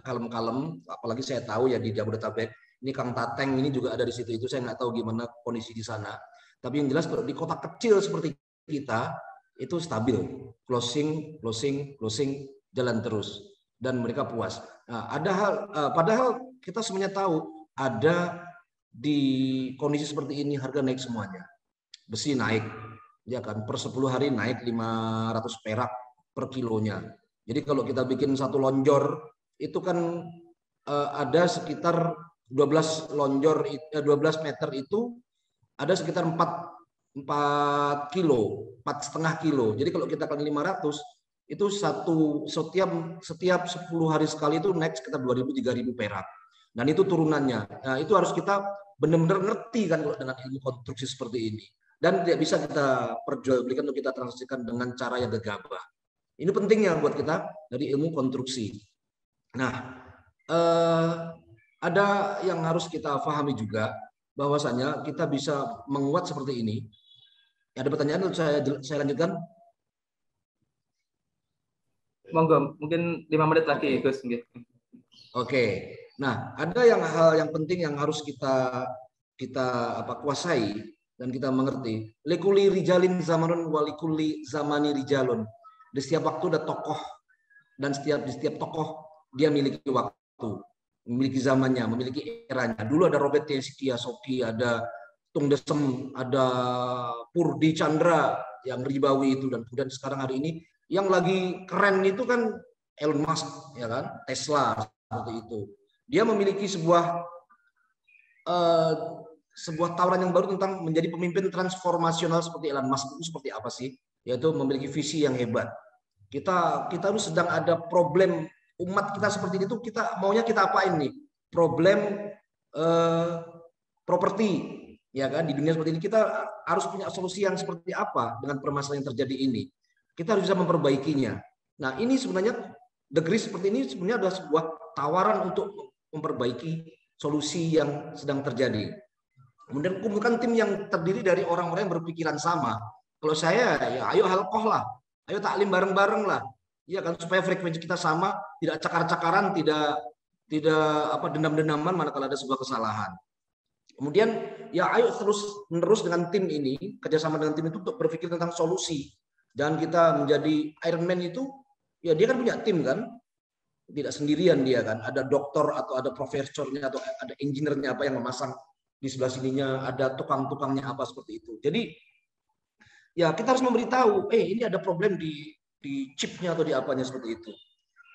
kalem-kalem, apalagi saya tahu ya di Jabodetabek, ini Kang Tateng ini juga ada di situ, itu saya nggak tahu gimana kondisi di sana. Tapi yang jelas di kota kecil seperti kita itu stabil, closing, jalan terus dan mereka puas. Nah, padahal kita semuanya tahu ada di kondisi seperti ini harga naik semuanya, besi naik, ya kan, per 10 hari naik 500 perak per kilonya. Jadi kalau kita bikin satu lonjor itu kan ada sekitar 12 meter itu ada sekitar 4,5 kilo. Jadi kalau kita kali 500 itu setiap 10 hari sekali itu naik sekitar 2.000-3.000 perak. Dan itu turunannya. Nah, itu harus kita benar-benar ngerti kan kalau dengan ilmu konstruksi seperti ini. Dan tidak bisa kita perjualbelikan untuk kita transaksikan dengan cara yang gegabah. Ini pentingnya buat kita dari ilmu konstruksi. Nah, ada yang harus kita pahami juga, bahwasanya kita bisa menguat seperti ini. Ada pertanyaan, saya lanjutkan? Monggo, mungkin 5 menit lagi, Gus. Oke. Nah, ada hal yang penting yang harus kita kuasai dan kita mengerti. Likuli rijalin zamanun walikuli zamani rijalun. Di setiap waktu ada tokoh, dan di setiap tokoh dia memiliki waktu, memiliki zamannya, memiliki eranya. Dulu ada Robert T. Kiyosaki, ada Tung Desem, ada Purdi Chandra yang ribawi itu, dan kemudian sekarang hari ini yang lagi keren itu kan Elon Musk, ya kan, Tesla seperti itu. Dia memiliki sebuah tawaran yang baru tentang menjadi pemimpin transformasional seperti Elon Musk itu seperti apa sih? Yaitu memiliki visi yang hebat. Kita harus sedang ada problem umat kita seperti itu, kita maunya kita apain nih? Problem properti, ya kan, di dunia seperti ini kita harus punya solusi yang seperti apa dengan permasalahan yang terjadi ini. Kita harus bisa memperbaikinya. Nah, ini sebenarnya degree seperti ini sebenarnya adalah sebuah tawaran untuk memperbaiki solusi yang sedang terjadi. Kemudian kumpulkan tim yang terdiri dari orang-orang yang berpikiran sama. Kalau saya, ya ayo halqoh lah, ayo taklim bareng-bareng lah, ya kan, supaya frekuensi kita sama, tidak cakar-cakaran, tidak dendam-dendaman manakala ada sebuah kesalahan. Kemudian ya ayo terus-menerus dengan tim ini, kerjasama dengan tim itu untuk berpikir tentang solusi. Dan kita menjadi Iron Man itu, ya dia kan punya tim kan, tidak sendirian dia kan, ada dokter atau ada profesornya atau ada engineer-nya apa yang memasang di sebelah sininya, ada tukang-tukangnya apa seperti itu. Jadi ya kita harus memberitahu, ini ada problem di chipnya atau di apanya seperti itu.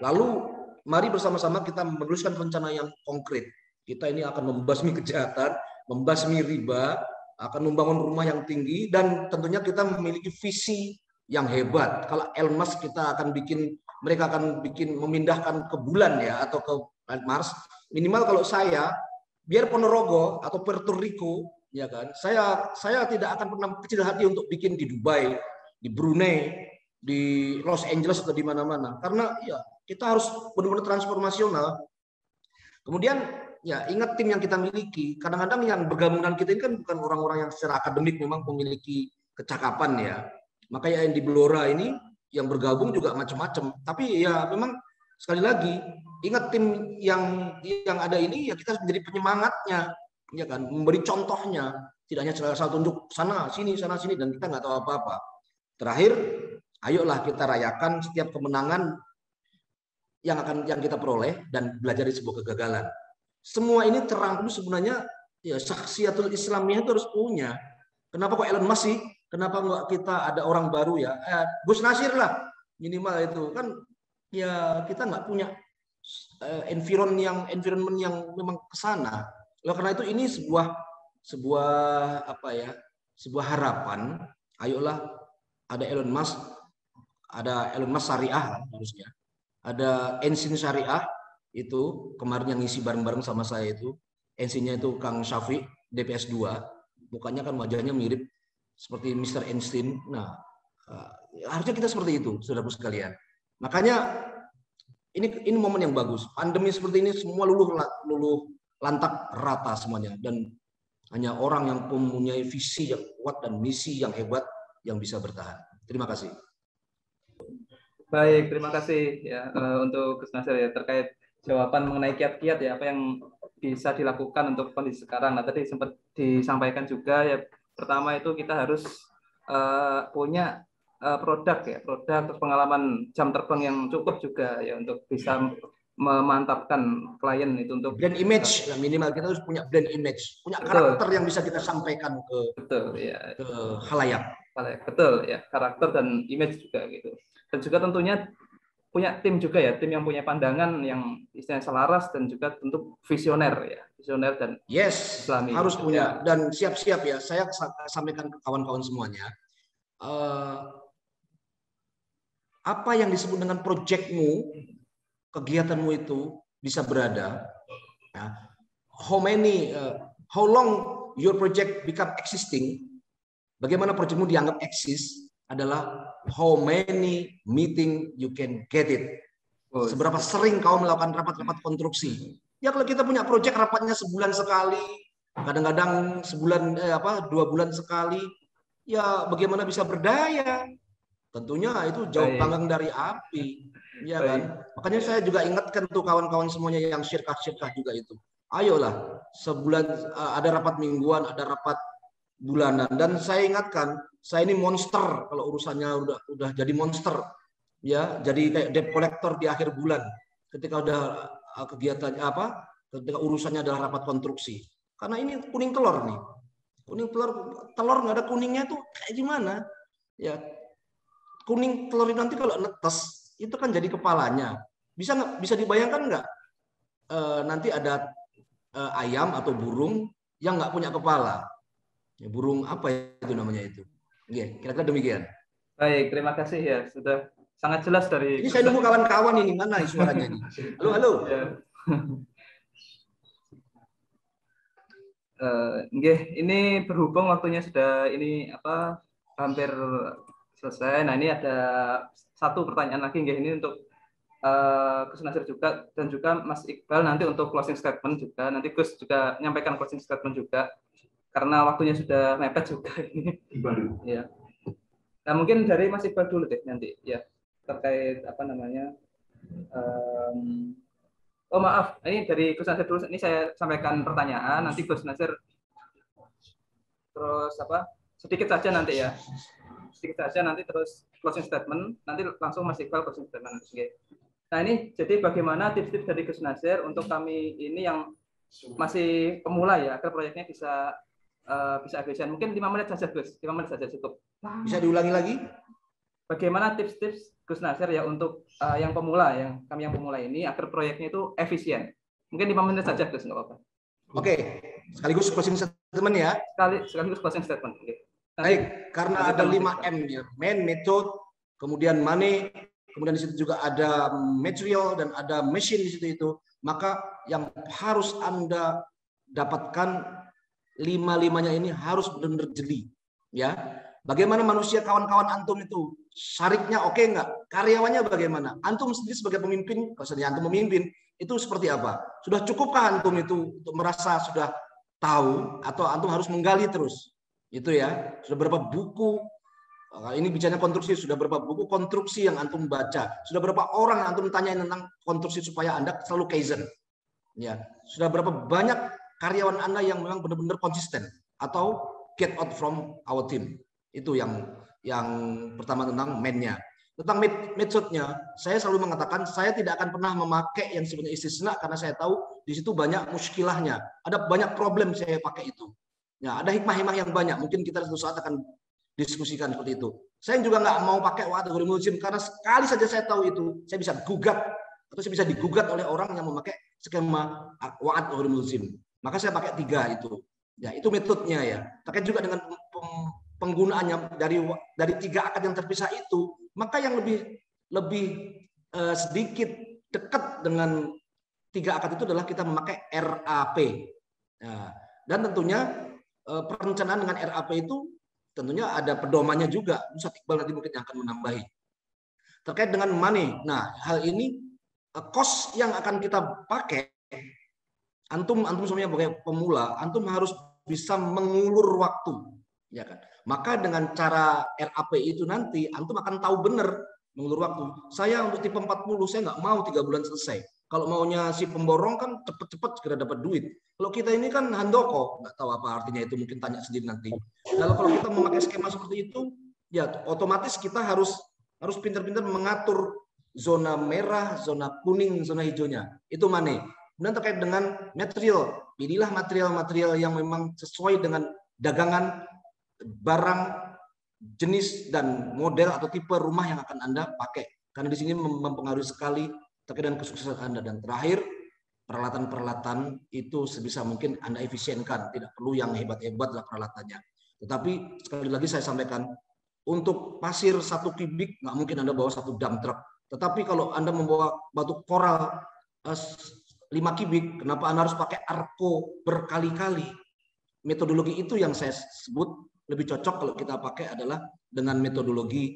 Lalu mari bersama-sama kita menuliskan rencana yang konkret. Kita ini akan membasmi kejahatan, membasmi riba, akan membangun rumah yang tinggi, dan tentunya kita memiliki visi yang hebat. Kalau Elon Musk mereka akan memindahkan ke bulan ya, atau ke Mars. Minimal kalau saya, biar Ponorogo atau Puerto Rico, ya kan, saya tidak akan pernah kecil hati untuk bikin di Dubai, di Brunei, di Los Angeles atau di mana-mana. Karena ya kita harus benar-benar transformasional. Kemudian ya ingat tim yang kita miliki. Kadang-kadang yang bergabungan kita ini kan bukan orang-orang yang secara akademik memang memiliki kecakapan ya. Makanya yang di Blora ini yang bergabung juga macam-macam. Tapi ya memang sekali lagi ingat tim yang ada ini ya kita harus menjadi penyemangatnya, ya kan, memberi contohnya, tidak hanya salah tunjuk sana sini dan kita nggak tahu apa-apa. Terakhir, ayolah kita rayakan setiap kemenangan yang kita peroleh dan belajar dari sebuah kegagalan. Semua ini terangkum sebenarnya ya syakhsiatul Islamiyah itu harus punya. Kenapa kok Elon Musk sih? Kenapa nggak kita ada orang baru ya? Gus Nasir lah minimal itu kan ya kita nggak punya environment yang memang kesana. Karena itu ini sebuah harapan. Ayolah ada Elon Musk syariah harusnya. Ada Ensin Syariah itu kemarin yang ngisi bareng-bareng sama saya itu. Ensinnya itu Kang Syafiq DPS 2. Mukanya kan wajahnya mirip seperti Mr. Einstein. Nah, harusnya kita seperti itu, saudaraku sekalian. Makanya ini momen yang bagus. Pandemi seperti ini semua luluh lantak rata semuanya, dan hanya orang yang mempunyai visi yang kuat dan misi yang hebat yang bisa bertahan. Terima kasih. Baik, terima kasih ya untuk Gus Nasir ya terkait jawaban mengenai kiat-kiat ya apa yang bisa dilakukan untuk kondisi sekarang. Nah, tadi sempat disampaikan juga ya pertama itu kita harus punya produk ya, produk terus pengalaman jam terbang yang cukup juga ya untuk bisa memantapkan klien itu untuk brand image, minimal kita harus punya brand image, punya betul, karakter yang bisa kita sampaikan ke betul ya, ke khalayak. Betul ya, karakter dan image juga gitu. Dan juga tentunya punya tim juga ya, tim yang punya pandangan yang istilahnya selaras dan juga tentu visioner ya, visioner dan yes, Islami harus gitu, punya ya. Dan siap-siap ya. Saya sampaikan ke kawan-kawan semuanya. Apa yang disebut dengan projectmu, kegiatanmu itu bisa berada. Ya. How long your project become existing? Bagaimana projectmu dianggap eksis adalah how many meeting you can get it. Seberapa sering kau melakukan rapat-rapat konstruksi. Ya kalau kita punya proyek rapatnya sebulan sekali, kadang-kadang sebulan 2 bulan sekali, ya bagaimana bisa berdaya? Tentunya itu jauh panggang dari api, ya kan? Makanya saya juga ingatkan tuh kawan-kawan semuanya yang syirkah-syirkah juga itu. Ayolah, sebulan ada rapat mingguan, ada rapat bulanan, dan saya ingatkan, saya ini monster kalau urusannya udah jadi monster. Ya, jadi kayak debt collector di akhir bulan ketika udah kegiatannya ketika urusannya adalah rapat konstruksi. Karena ini kuning telur nih, telur nggak ada kuningnya tuh kayak gimana ya, kuning telur nanti kalau netes itu kan jadi kepalanya. Bisa dibayangkan nggak nanti ada ayam atau burung yang nggak punya kepala, ya, burung apa itu namanya itu, kira-kira demikian. Baik, terima kasih ya sudah sangat jelas dari. Ini saya nunggu kawan-kawan ini, mana suaranya ini? Halo. Ya. Ini berhubung waktunya sudah hampir selesai. Nah, ini ada satu pertanyaan lagi ini untuk Gus Nasir juga dan juga Mas Iqbal nanti untuk closing statement juga. Nanti Gus juga menyampaikan closing statement juga karena waktunya sudah mepet juga ini. Ya. Nah, mungkin dari Mas Iqbal dulu deh nanti ya terkait oh maaf, ini dari Gus Nasir dulu. Ini saya sampaikan pertanyaan, nanti Gus Nasir terus sedikit saja nanti ya, sedikit saja nanti terus closing statement, nanti langsung Mas Iqbal closing statement. Nah, ini jadi bagaimana tips-tips dari Gus Nasir untuk kami ini yang masih pemula ya, agar proyeknya bisa efisien. Mungkin 5 menit saja Gus, 5 menit saja cukup. Bisa diulangi lagi? Bagaimana tips-tips Gus Nasir ya untuk yang pemula, kami yang pemula ini agar proyeknya itu efisien. Mungkin 5 menit saja Gus, nggak apa-apa. Oke, sekaligus closing statement ya. Sekaligus closing statement. Baik, karena ada 5M ya, man, method, kemudian money, kemudian di situ juga ada material dan ada machine di situ itu. Maka yang harus Anda dapatkan 5-5-nya ini harus benar-benar jeli, ya. Bagaimana manusia kawan-kawan antum itu? Syariknya oke nggak? Karyawannya bagaimana? Antum sendiri sebagai pemimpin, kalau seandainya antum memimpin, itu seperti apa? Sudah cukupkah antum itu untuk merasa sudah tahu, atau antum harus menggali terus? Itu ya. Sudah berapa buku? Ini bicaranya konstruksi, sudah berapa buku konstruksi yang antum baca? Sudah berapa orang antum tanyain tentang konstruksi supaya Anda selalu kaizen? Ya. Sudah berapa banyak karyawan Anda yang memang benar-benar konsisten atau get out from our team? Itu yang pertama tentang man-nya. Tentang metodenya, saya selalu mengatakan saya tidak akan pernah memakai yang sebenarnya istisna karena saya tahu di situ banyak muskilahnya. Ada banyak problem saya pakai itu. Ya, ada hikmah-hikmah yang banyak. Mungkin kita suatu saat akan diskusikan seperti itu. Saya juga nggak mau pakai wa'ad ghairul mulzim karena sekali saja saya tahu itu, saya bisa gugat atau saya bisa digugat oleh orang yang memakai skema wa'ad ghairul mulzim. Maka saya pakai 3 itu. Ya, itu metodenya ya. Terkait juga dengan penggunaannya dari 3 akad yang terpisah itu, maka yang lebih sedikit dekat dengan 3 akad itu adalah kita memakai RAP. Nah, dan tentunya perencanaan dengan RAP itu tentunya ada pedomannya juga. Ustaz Iqbal nanti mungkin yang akan menambahi. Terkait dengan money. Nah, hal ini cost yang akan kita pakai, antum semuanya sebagai pemula, antum harus bisa mengulur waktu. ya kan? Maka dengan cara RAP itu nanti antum akan tahu benar mengulur waktu. Saya untuk tipe 40 saya nggak mau 3 bulan selesai. Kalau maunya si pemborong kan cepet-cepet segera dapat duit. Kalau kita ini kan handoko, nggak tahu apa artinya itu, mungkin tanya sendiri nanti. Kalau kita memakai skema seperti itu, ya otomatis kita harus pintar-pintar mengatur zona merah, zona kuning, zona hijaunya. Itu mana? Kemudian terkait dengan material, pilihlah material-material yang memang sesuai dengan dagangan, barang, jenis dan model atau tipe rumah yang akan Anda pakai. Karena di sini mempengaruhi sekali terkait dengan kesuksesan Anda. Dan terakhir, peralatan-peralatan itu sebisa mungkin Anda efisienkan. Tidak perlu yang hebat-hebat lah peralatannya. Tetapi sekali lagi saya sampaikan, untuk pasir 1 kubik nggak mungkin Anda bawa 1 dump truck. Tetapi kalau Anda membawa batu koral 5 kubik, kenapa Anda harus pakai arko berkali-kali? Metodologi itu yang saya sebut lebih cocok kalau kita pakai adalah dengan metodologi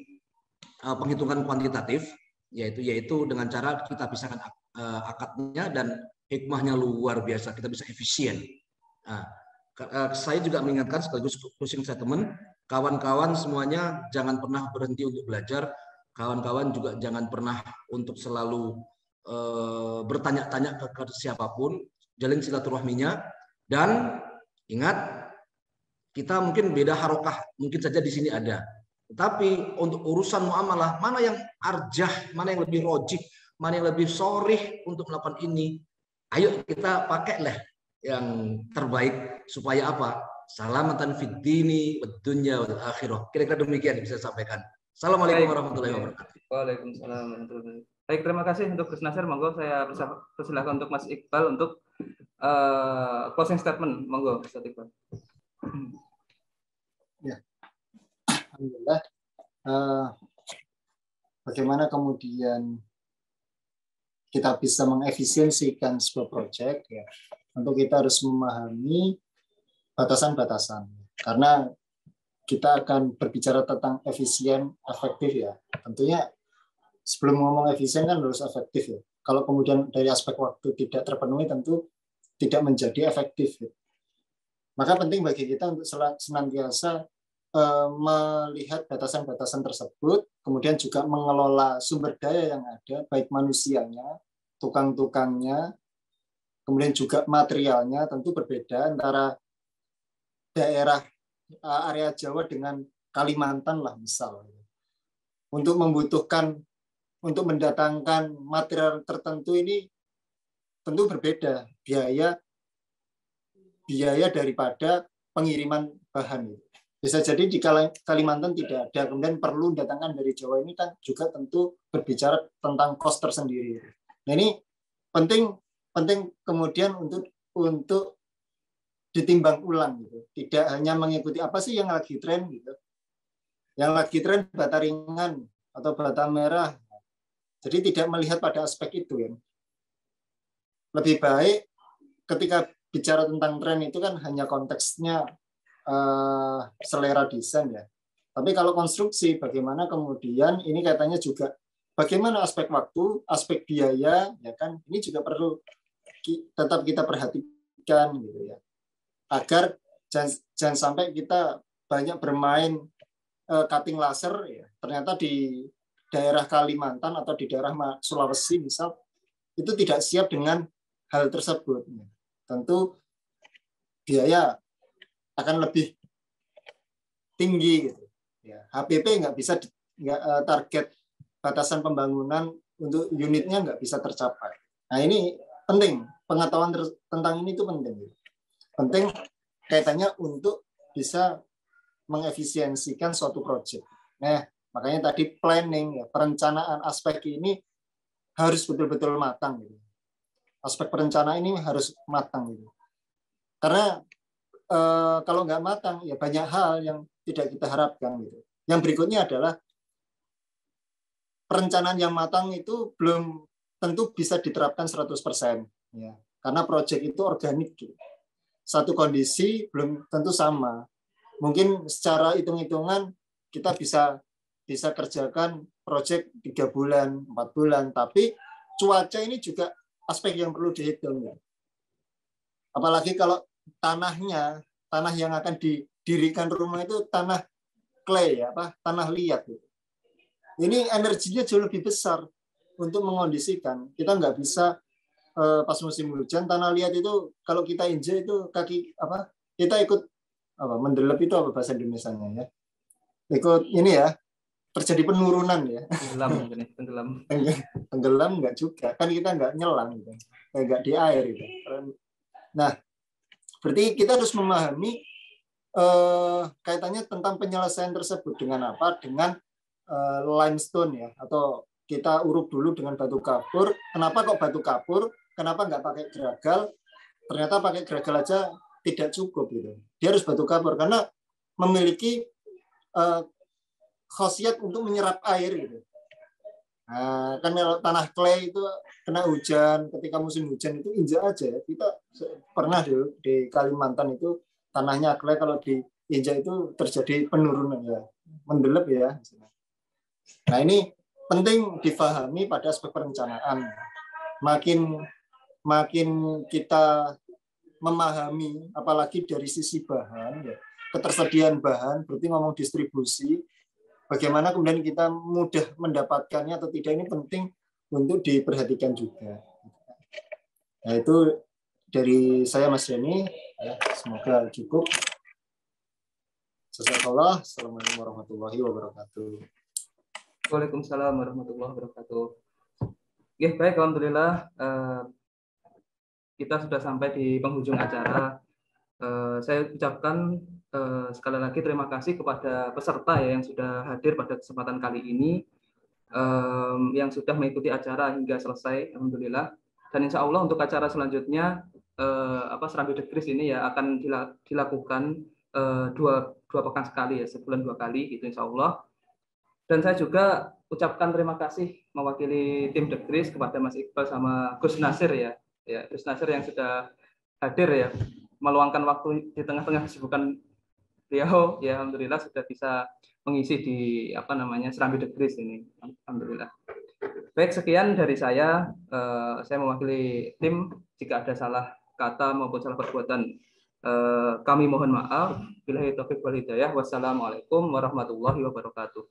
penghitungan kuantitatif, yaitu dengan cara kita pisahkan akadnya dan hikmahnya luar biasa, kita bisa efisien. Nah, saya juga mengingatkan sekaligus closing statement, kawan-kawan semuanya jangan pernah berhenti untuk belajar, kawan-kawan juga jangan pernah untuk selalu bertanya-tanya ke siapapun, jalin silaturahminya, dan ingat, kita mungkin beda harokah, mungkin saja di sini ada. Tetapi untuk urusan muamalah, mana yang arjah, mana yang lebih rojih, mana yang lebih sorih untuk melakukan ini, ayo kita pakailah yang terbaik supaya apa? Salamatan fid dini wad dunya wal akhirah. Kira-kira demikian bisa saya sampaikan. Assalamualaikum warahmatullahi wabarakatuh. Waalaikumsalam warahmatullahi wabarakatuh. Baik, terima kasih untuk Gus Nasir. Monggo saya persilahkan untuk Mas Iqbal untuk closing statement. Monggo, Ustaz Iqbal. Ya, alhamdulillah. Bagaimana kemudian kita bisa mengefisiensikan sebuah proyek? Ya, tentu kita harus memahami batasan-batasan. Karena kita akan berbicara tentang efisien, efektif ya. Tentunya sebelum ngomong efisien kan harus efektif ya. Kalau kemudian dari aspek waktu tidak terpenuhi, tentu tidak menjadi efektif. Ya. Maka penting bagi kita untuk senantiasa melihat batasan-batasan tersebut, kemudian juga mengelola sumber daya yang ada, baik manusianya, tukang-tukangnya, kemudian juga materialnya. Tentu berbeda antara daerah area Jawa dengan Kalimantan lah misal. Untuk mendatangkan material tertentu ini tentu berbeda biaya daripada pengiriman bahan. Bisa jadi di Kalimantan tidak ada, kemudian perlu datangkan dari Jawa, ini kan juga tentu berbicara tentang cost tersendiri. Nah ini penting kemudian untuk ditimbang ulang gitu. Tidak hanya mengikuti apa sih yang lagi tren gitu. Yang lagi tren bata ringan atau bata merah. Jadi tidak melihat pada aspek itu ya. Lebih baik ketika bicara tentang tren itu kan hanya konteksnya selera desain ya. Tapi kalau konstruksi, bagaimana kemudian ini katanya juga bagaimana aspek waktu, aspek biaya, ya kan? Ini juga perlu tetap kita perhatikan gitu ya. Agar jangan sampai kita banyak bermain cutting laser ya. Ternyata di daerah Kalimantan atau di daerah Sulawesi misal itu tidak siap dengan hal tersebut. Tentu biaya akan lebih tinggi gitu. Ya, HPP nggak bisa target batasan pembangunan untuk unitnya nggak bisa tercapai. Nah ini penting, pengetahuan tentang ini itu penting. Penting kaitannya untuk bisa mengefisiensikan suatu proyek. Nah makanya tadi planning ya, perencanaan aspek ini harus betul-betul matang. Gitu. Aspek perencanaan ini harus matang. Gitu. Karena kalau nggak matang ya banyak hal yang tidak kita harapkan gitu. Yang berikutnya adalah perencanaan yang matang itu belum tentu bisa diterapkan 100% ya. Karena proyek itu organik gitu. Satu kondisi belum tentu sama. Mungkin secara hitung-hitungan kita bisa kerjakan proyek 3 bulan, 4 bulan, tapi cuaca ini juga aspek yang perlu dihitung ya. Apalagi kalau tanah yang akan dirikan rumah itu tanah clay ya, tanah liat gitu. Ini energinya jauh lebih besar untuk mengondisikan. Kita nggak bisa pas musim hujan tanah liat itu kalau kita injek itu kaki kita ikut mendelep itu apa bahasa Indonesianya ya? Ikut ini ya, terjadi penurunan ya. Tenggelam nggak juga, kan kita nggak nyelam gitu, nggak di air gitu. Nah, berarti kita harus memahami kaitannya tentang penyelesaian tersebut dengan apa? Dengan limestone ya, atau kita uruk dulu dengan batu kapur. Kenapa kok batu kapur? Kenapa nggak pakai geragal? Ternyata pakai geragal aja tidak cukup gitu. Dia harus batu kapur karena memiliki khasiat untuk menyerap air gitu. Nah, kan kalau tanah clay itu kena hujan, ketika musim hujan itu injak aja ya. Kita pernah di Kalimantan itu tanahnya clay, kalau diinjak itu terjadi penurunan ya, mendelep ya. Nah, ini penting difahami pada aspek perencanaan. Makin kita memahami, apalagi dari sisi bahan ya, ketersediaan bahan, berarti ngomong distribusi, bagaimana kemudian kita mudah mendapatkannya atau tidak, ini penting untuk diperhatikan juga. Nah, itu dari saya Mas Yani. Semoga cukup. Assalamualaikum warahmatullahi wabarakatuh. Waalaikumsalam warahmatullahi wabarakatuh. Oke, baik, alhamdulillah kita sudah sampai di penghujung acara. Saya ucapkan sekali lagi terima kasih kepada peserta ya yang sudah hadir pada kesempatan kali ini, yang sudah mengikuti acara hingga selesai, alhamdulillah. Dan insya Allah untuk acara selanjutnya Serambi Dekris ini ya akan dilakukan dua pekan sekali ya, sebulan 2 kali gitu insya Allah. Dan saya juga ucapkan terima kasih mewakili tim Dekris kepada Mas Iqbal sama Gus Nasir ya Gus Nasir yang sudah hadir ya, meluangkan waktu di tengah-tengah kesibukan beliau ya, alhamdulillah sudah bisa mengisi di Serambi Dekris ini, alhamdulillah. Baik, sekian dari saya mewakili tim. Jika ada salah kata maupun salah perbuatan kami mohon maaf. Billahi taufiq wal hidayah. Wassalamualaikum warahmatullahi wabarakatuh.